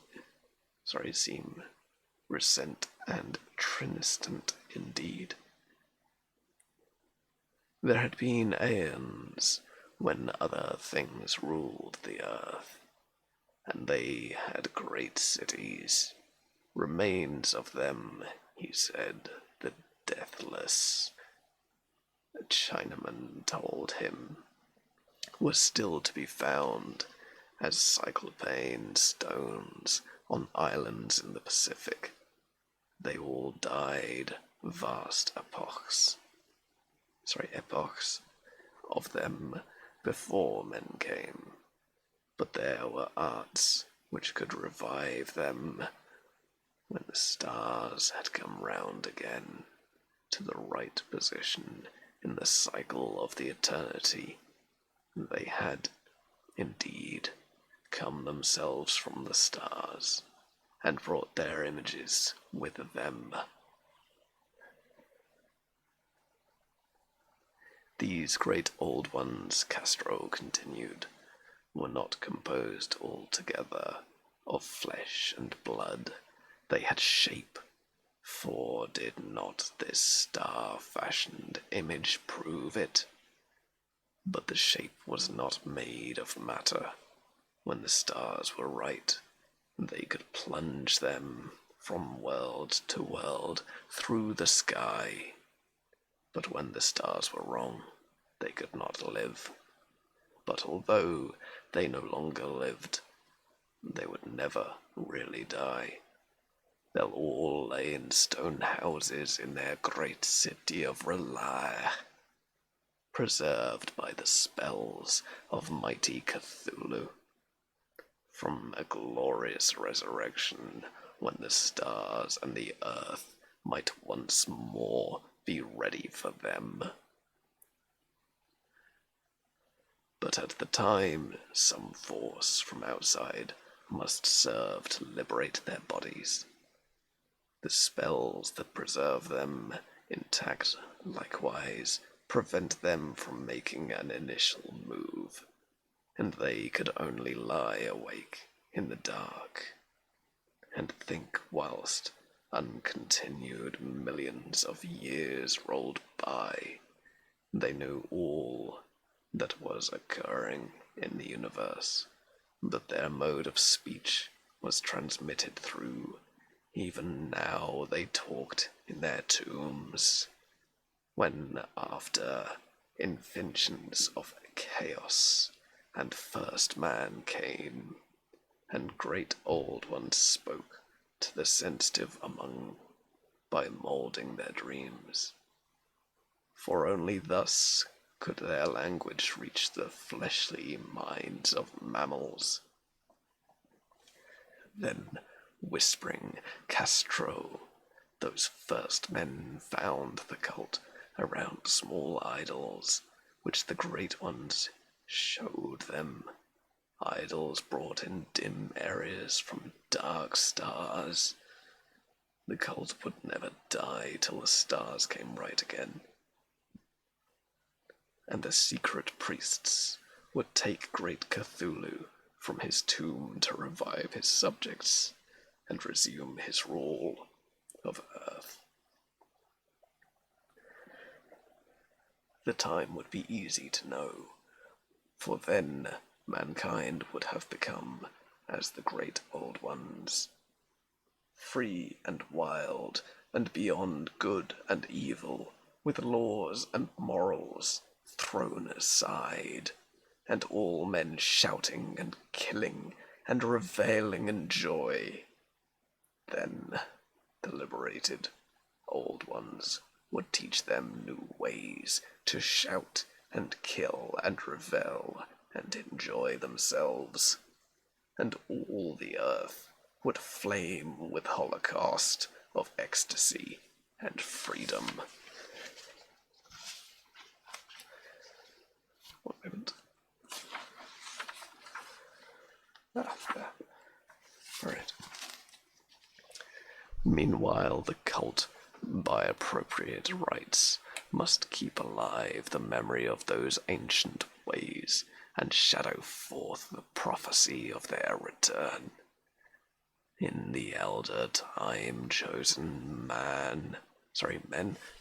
and trinistant indeed. There had been aeons when other things ruled the earth, and they had great cities, remains of them, he said, the deathless, a Chinaman told him, was still to be found as cyclopane stones on islands in the Pacific. They all died vast epochs of them before men came, but there were arts which could revive them when the stars had come round again to the right position in the cycle of the eternity. They had, indeed, come themselves from the stars, and brought their images with them. These great old ones, Castro continued, were not composed altogether of flesh and blood. They had shape, for did not this star-fashioned image prove it? But the shape was not made of matter. When the stars were right, they could plunge them from world to world through the sky. But when the stars were wrong, they could not live. But although they no longer lived, they would never really die. They'll all lay in stone houses in their great city of Relia, preserved by the spells of mighty Cthulhu, from a glorious resurrection when the stars and the earth might once more be ready for them. But at the time, some force from outside must serve to liberate their bodies. The spells that preserve them intact, likewise, prevent them from making an initial move, and they could only lie awake in the dark and think whilst uncontinued millions of years rolled by. They knew all that was occurring in the universe, but their mode of speech was transmitted through. Even now they talked in their tombs, when after inventions of chaos and first man came, and great old ones spoke to the sensitive among by moulding their dreams. For only thus could their language reach the fleshly minds of mammals. Then, whispering, Castro Those first men found the cult around small idols, which the great ones showed them. Idols brought in dim areas from dark stars. The cult would never die till the stars came right again. And the secret priests would take great Cthulhu from his tomb to revive his subjects and resume his rule of Earth. The time would be easy to know, for then mankind would have become as the great old ones, free and wild and beyond good and evil, with laws and morals thrown aside, and all men shouting and killing and reveling in joy. Then the liberated old ones would teach them new ways to shout and kill and revel and enjoy themselves, and all the earth would flame with holocaust of ecstasy and freedom. One moment. There. All right. Meanwhile, the cult, by appropriate rites, must keep alive the memory of those ancient ways and shadow forth the prophecy of their return. In the elder time chosen men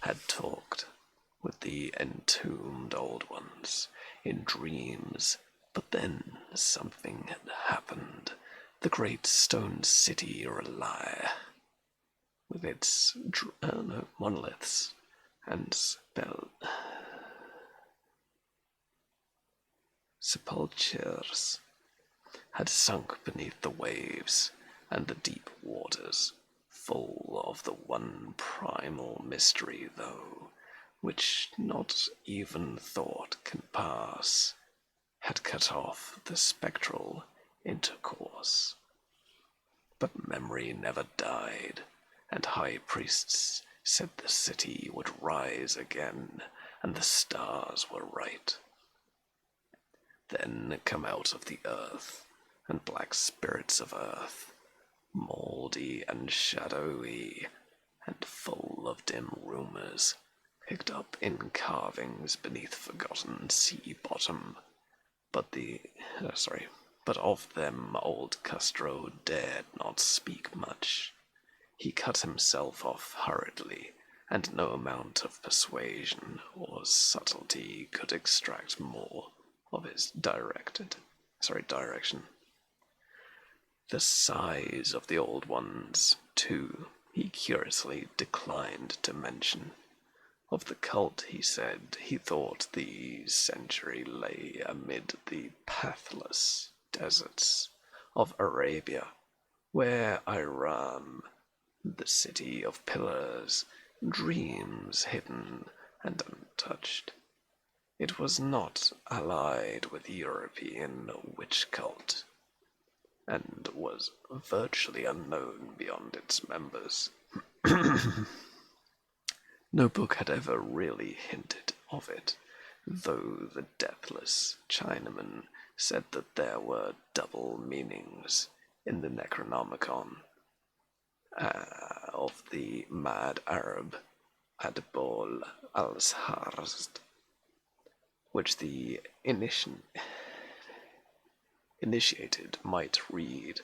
had talked with the entombed old ones in dreams, but then something had happened. The great stone city Relia, with its monoliths and sepulchres, had sunk beneath the waves and the deep waters, full of the one primal mystery, though, which not even thought can pass, had cut off the spectral intercourse. But memory never died, and high priests said the city would rise again, and the stars were right. Then come out of the earth, and black spirits of earth, mouldy and shadowy, and full of dim rumors, picked up in carvings beneath forgotten sea bottom. But of them old Castro dared not speak much. He cut himself off hurriedly, and no amount of persuasion or subtlety could extract more of his direction. The size of the old ones, too, he curiously declined to mention. Of the cult, he said, he thought the century lay amid the pathless deserts of Arabia, where Iram, the city of pillars, dreams hidden and untouched. It was not allied with European witch cult, and was virtually unknown beyond its members. No book had ever really hinted of it, though the deathless Chinaman said that there were double meanings in the Necronomicon of the mad Arab Adbol al-Sarst, which the initiated might read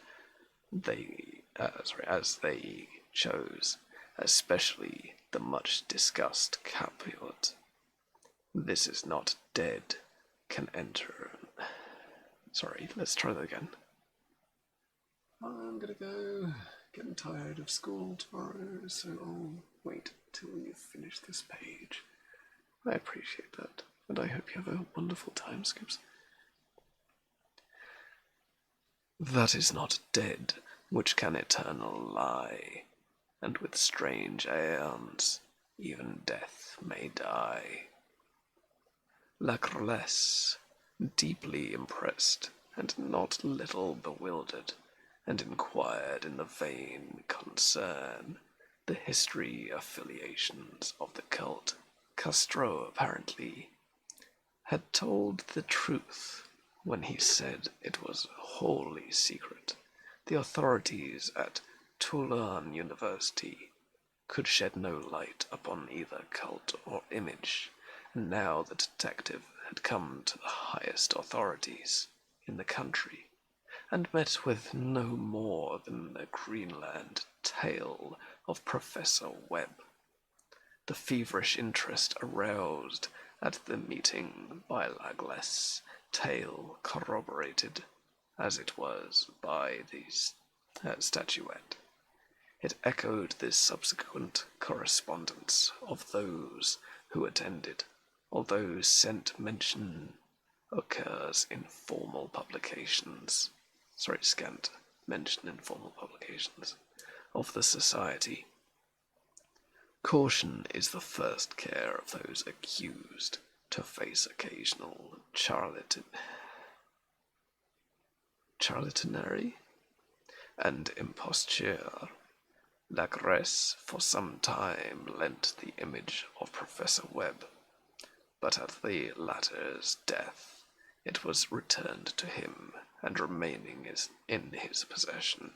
as they chose, especially the much discussed Capulet. This is not dead, can enter. Sorry, let's try that again. I'm gonna go. Getting tired of school tomorrow, so I'll wait till you finish this page. I appreciate that, and I hope you have a wonderful time, Skips. That is not dead which can eternal lie, and with strange aeons even death may die. Lacroless, deeply impressed and not little bewildered, and inquired in the vain concern the history affiliations of the cult, Castro apparently had told the truth when he said it was wholly secret. The authorities at Tulane University could shed no light upon either cult or image, and now the detective had come to the highest authorities in the country, and met with no more than the Greenland tale of Professor Webb. The feverish interest aroused at the meeting by Lagless' tale corroborated, as it was by the statuette. It echoed the subsequent correspondence of those who attended, although scant mention occurs in formal publications. Scant mention in formal publications of the society. Caution is the first care of those accused to face occasional charlatanry and imposture. Lagresse for some time lent the image of Professor Webb, but at the latter's death it was returned to him and remaining in his possession,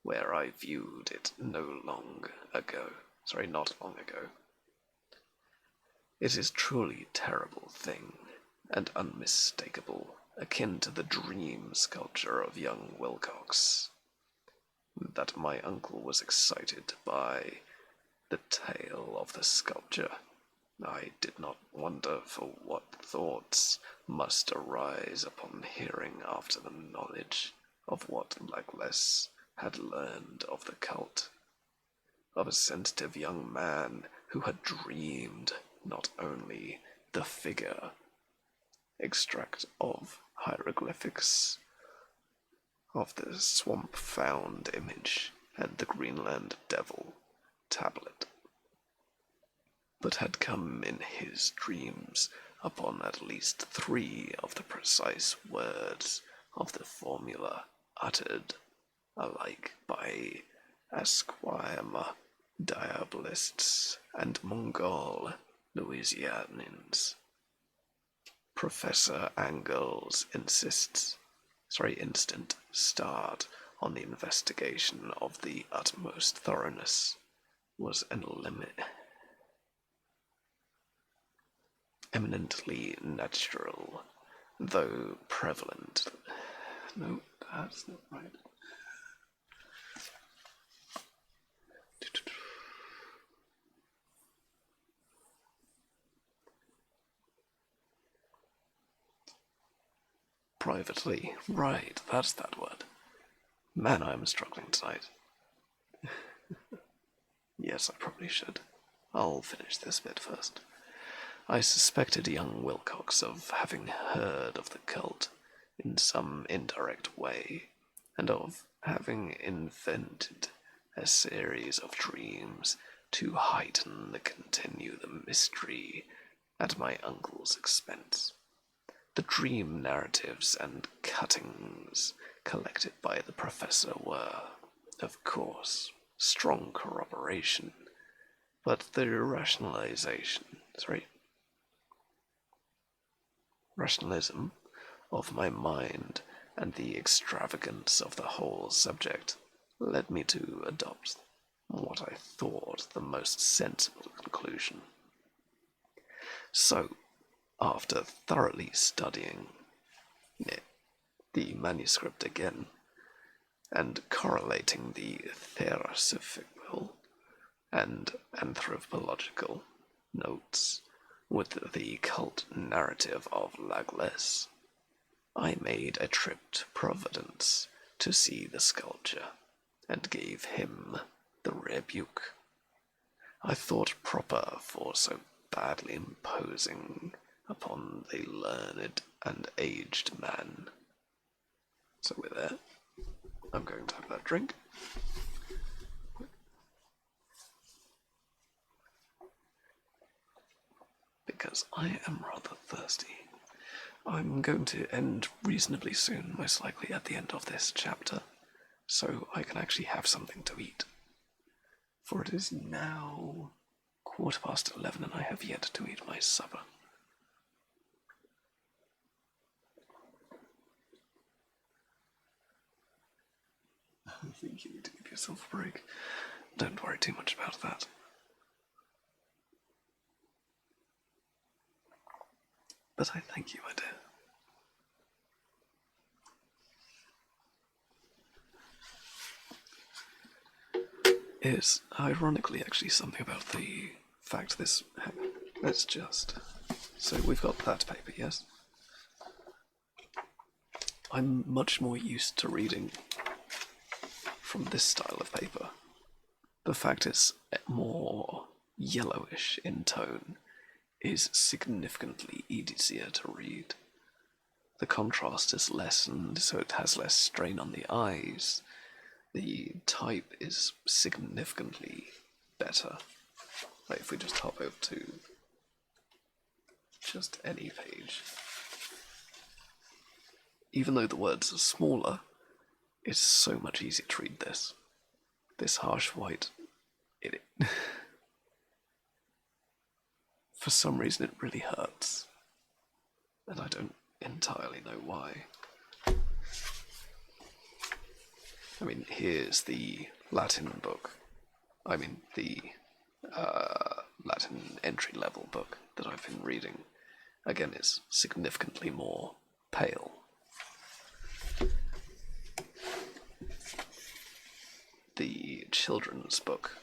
where I viewed it not long ago. It is truly a terrible thing, and unmistakable, akin to the dream sculpture of young Wilcox, that my uncle was excited by the tale of the sculpture. I did not wonder for what thoughts must arise upon hearing after the knowledge of what Lagless had learned of the cult, of a sensitive young man who had dreamed not only the figure extract of hieroglyphics of the swamp found image and the Greenland devil tablet, but had come in his dreams upon at least 3 of the precise words of the formula uttered alike by Esquimaux Diabolists and Mongol Louisianians. Professor Angles instant start on the investigation of the utmost thoroughness was eminently natural, though prevalent. No, that's not right. Privately, right, that's that word. Man, I'm struggling tonight. Yes, I probably should. I'll finish this bit first. I suspected young Wilcox of having heard of the cult in some indirect way, and of having invented a series of dreams to heighten and continue the mystery at my uncle's expense. The dream narratives and cuttings collected by the professor were, of course, strong corroboration, but the rationalism of my mind and the extravagance of the whole subject led me to adopt what I thought the most sensible conclusion. So, after thoroughly studying the manuscript again, and correlating the theosophical and anthropological notes with the cult narrative of Lagless, I made a trip to Providence to see the sculpture, and gave him the rebuke I thought proper for so badly imposing upon the learned and aged man. So with that, I'm going to have that drink. Because I am rather thirsty. I'm going to end reasonably soon, most likely at the end of this chapter, so I can actually have something to eat. for it is now 11:15, and I have yet to eat my supper. I think you need to give yourself a break. Don't worry too much about that. But I thank you, my dear. Is ironically actually something about the fact this. Let's just. So we've got that paper, yes? I'm much more used to reading from this style of paper. The fact it's more yellowish in tone is significantly easier to read. The contrast is lessened, so it has less strain on the eyes. The type is significantly better. Like if we just hop over to just any page. Even though the words are smaller, it's so much easier to read this. This harsh white, for some reason it really hurts. And I don't entirely know why. I mean, here's the Latin book. I mean, the Latin entry-level book that I've been reading. Again, it's significantly more pale. The children's book,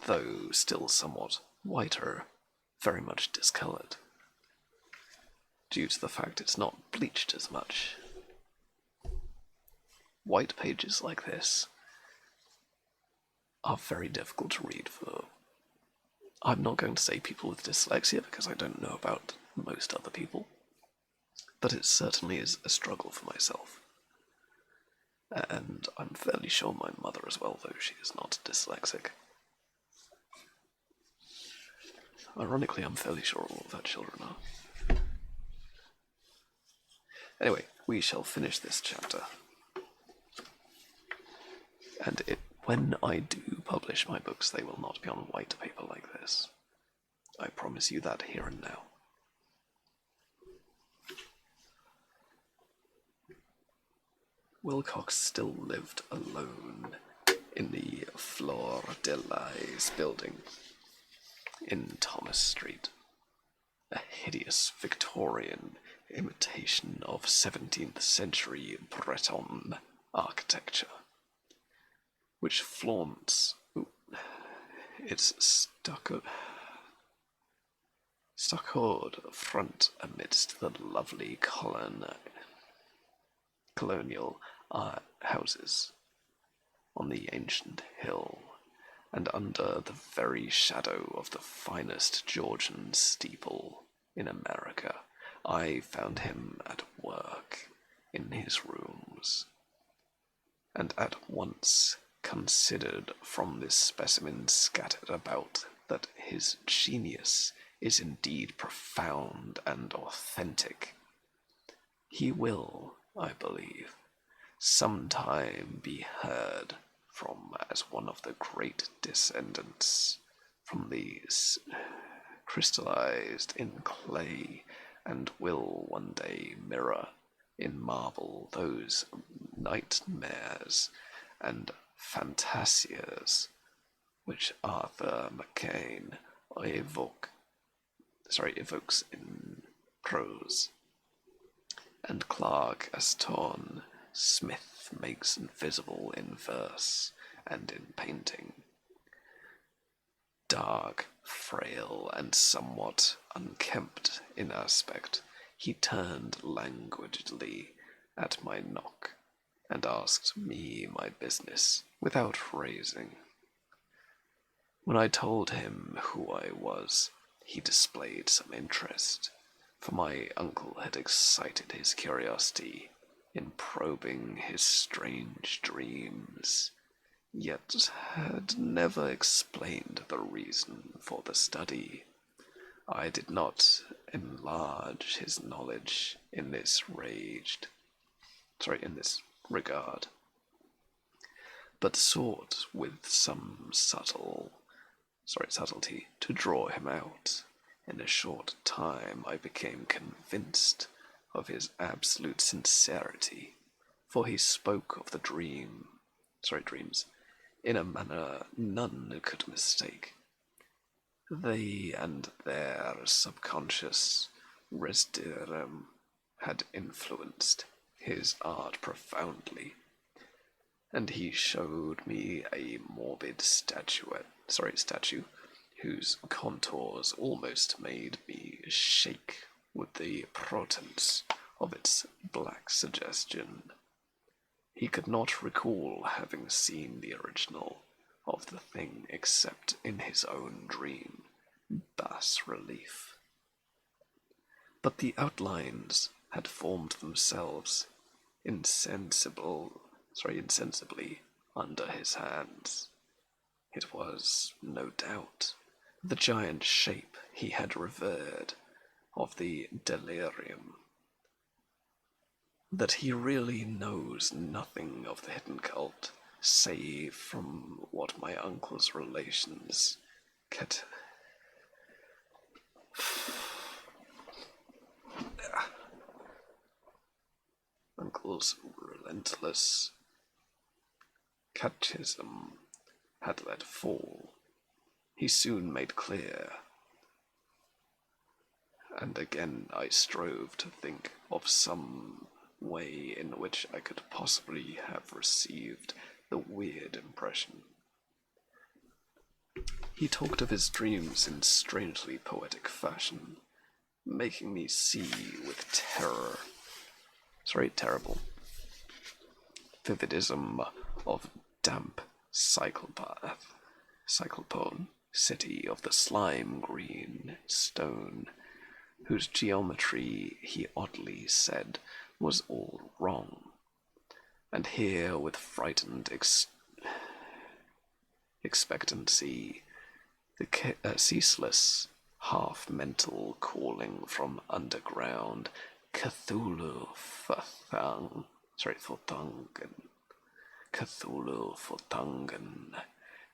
though still somewhat whiter, very much discoloured, due to the fact it's not bleached as much. White pages like this are very difficult to read for, I'm not going to say people with dyslexia because I don't know about most other people, but it certainly is a struggle for myself. And I'm fairly sure my mother as well, though she is not dyslexic. Ironically, I'm fairly sure all of her children are. Anyway, we shall finish this chapter. And when I do publish my books, they will not be on white paper like this. I promise you that here and now. Wilcox still lived alone in the Fleur de Lis building in Thomas Street, a hideous Victorian imitation of 17th century Breton architecture, which flaunts its stuccoed front amidst the lovely colonial houses on the ancient hill, and under the very shadow of the finest Georgian steeple in America, I found him at work in his rooms, and at once considered from this specimen scattered about that his genius is indeed profound and authentic. He will, I believe, sometime be heard from as one of the great descendants from these crystallized in clay, and will one day mirror in marble those nightmares and fantasias which Arthur McCain evokes in prose, and Clark Aston Smith makes invisible in verse and in painting. Dark, frail, and somewhat unkempt in aspect, he turned languidly at my knock, and asked me my business without raising. When I told him who I was, he displayed some interest, for my uncle had excited his curiosity in probing his strange dreams, yet had never explained the reason for the study. I did not enlarge his knowledge in this regard. but sought with some subtlety to draw him out. In a short time I became convinced of his absolute sincerity, for he spoke of the dreams, in a manner none could mistake. They and their subconscious residuum had influenced his art profoundly, and he showed me a morbid statue, whose contours almost made me shake with the portents of its black suggestion. He could not recall having seen the original of the thing except in his own dream bas relief. But the outlines had formed themselves insensibly under his hands. It was, no doubt, the giant shape he had revered of the delirium. That he really knows nothing of the hidden cult, save from what my uncle's relations uncle's relentless catechism had let fall. He soon made clear, and again I strove to think of some way in which I could possibly have received the weird impression. He talked of his dreams in strangely poetic fashion, making me see with terrible vividism of damp cyclopone city of the slime green stone, whose geometry he oddly said was all wrong, and here with frightened expectancy the ceaseless half-mental calling from underground Cthulhu Fortungan.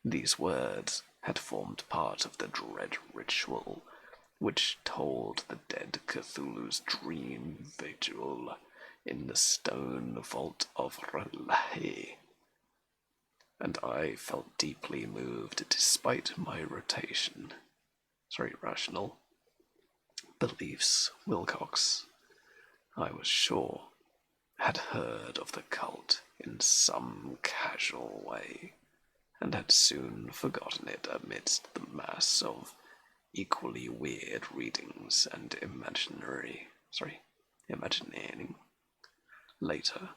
These words had formed part of the dread ritual which told the dead Cthulhu's dream vigil in the stone vault of Ralahe, and I felt deeply moved despite my rational beliefs. Wilcox, I was sure, had heard of the cult in some casual way, and had soon forgotten it amidst the mass of equally weird readings and imagining. Later,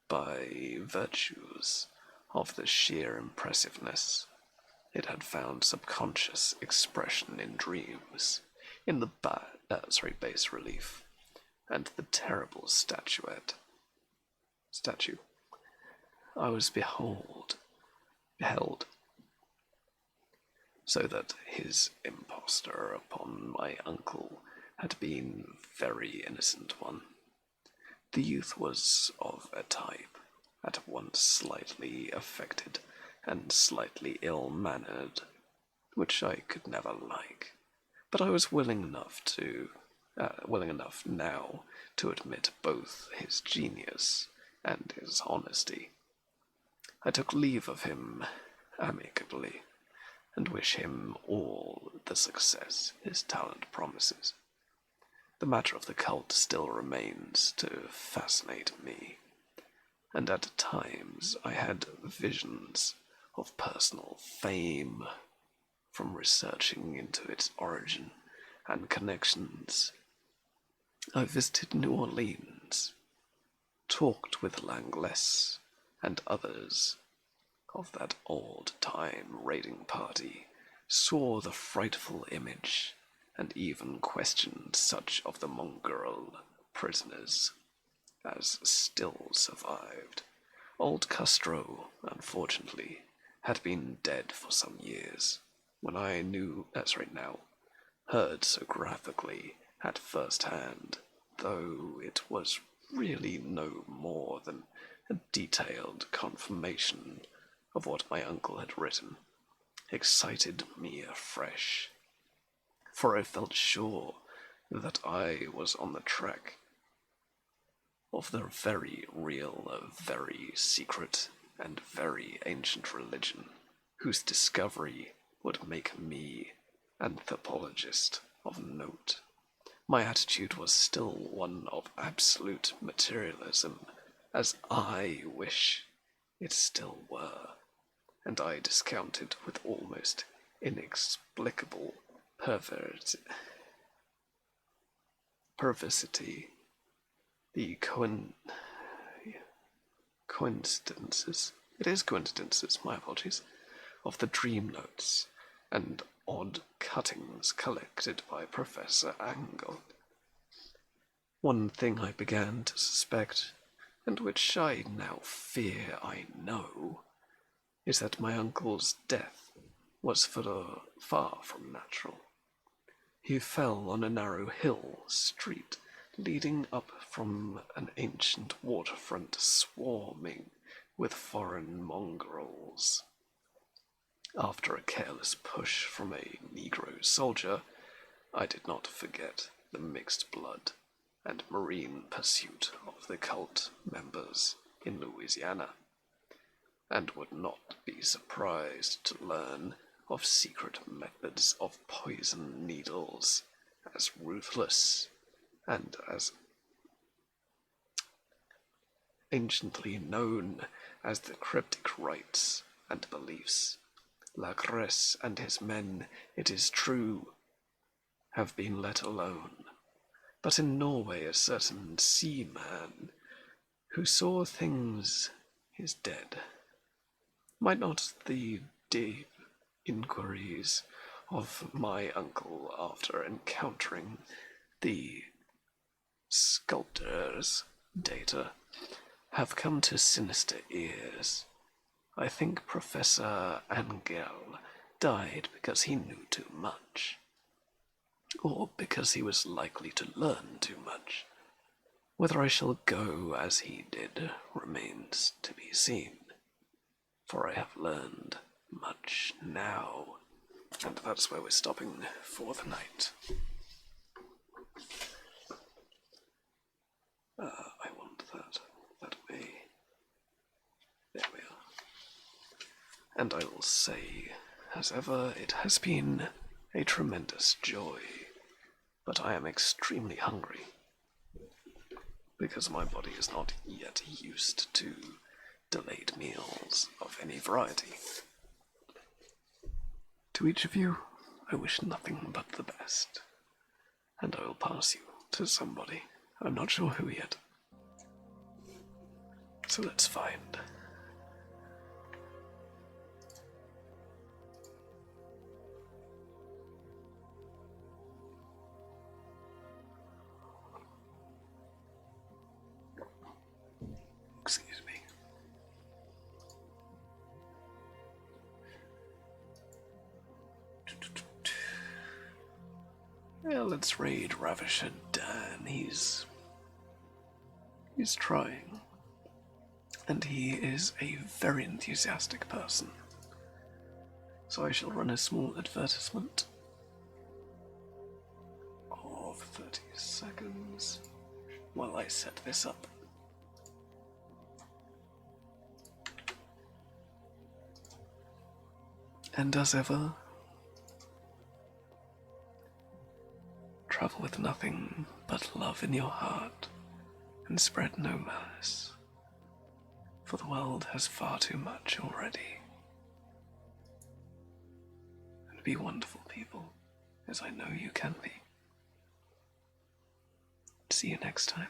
by virtues of the sheer impressiveness, it had found subconscious expression in dreams, in the bas relief, and the terrible statue I was beheld, so that his impostor upon my uncle had been a very innocent one. The youth was of a type at once slightly affected and slightly ill-mannered, which I could never like, but I was willing enough now to admit both his genius and his honesty. I took leave of him amicably, and wish him all the success his talent promises. The matter of the cult still remains to fascinate me, and at times I had visions of personal fame from researching into its origin and connections. I visited New Orleans, talked with Langles and others of that old-time raiding party, saw the frightful image, and even questioned such of the mongrel prisoners as still survived. Old Castro, unfortunately, had been dead for some years, when I heard so graphically at first hand, though it was really no more than a detailed confirmation of what my uncle had written, excited me afresh, for I felt sure that I was on the track of the very real, very secret, and very ancient religion, whose discovery would make me anthropologist of note. My attitude was still one of absolute materialism, as I wish it still were, and I discounted with almost inexplicable perversity the coincidences, it is coincidences, my apologies, of the dream notes and odd cuttings collected by Professor Angle. One thing I began to suspect, and which I now fear I know, is that my uncle's death was far from natural. He fell on a narrow hill street leading up from an ancient waterfront swarming with foreign mongrels. After a careless push from a Negro soldier, I did not forget the mixed blood and marine pursuit of the cult members in Louisiana, and would not be surprised to learn of secret methods of poison needles as ruthless and as anciently known as the cryptic rites and beliefs. Lacresse and his men, it is true, have been let alone, but in Norway a certain seaman who saw things is dead. Might not the deep inquiries of my uncle after encountering the sculptor's data have come to sinister ears? I think Professor Angel died because he knew too much, or because he was likely to learn too much. Whether I shall go as he did remains to be seen, for I have learned much now, and that's where we're stopping for the night. I want that way. There we are. And I will say, as ever, it has been a tremendous joy, but I am extremely hungry, because my body is not yet used to delayed meals of any variety. To each of you, I wish nothing but the best, and I will pass you to somebody. I'm not sure who yet. So let's find. Excuse me. Well, let's raid Ravisher Dan. He's trying. And he is a very enthusiastic person. So I shall run a small advertisement of 30 seconds while I set this up. And as ever, travel with nothing but love in your heart and spread no malice, for the world has far too much already. And be wonderful people, as I know you can be. See you next time.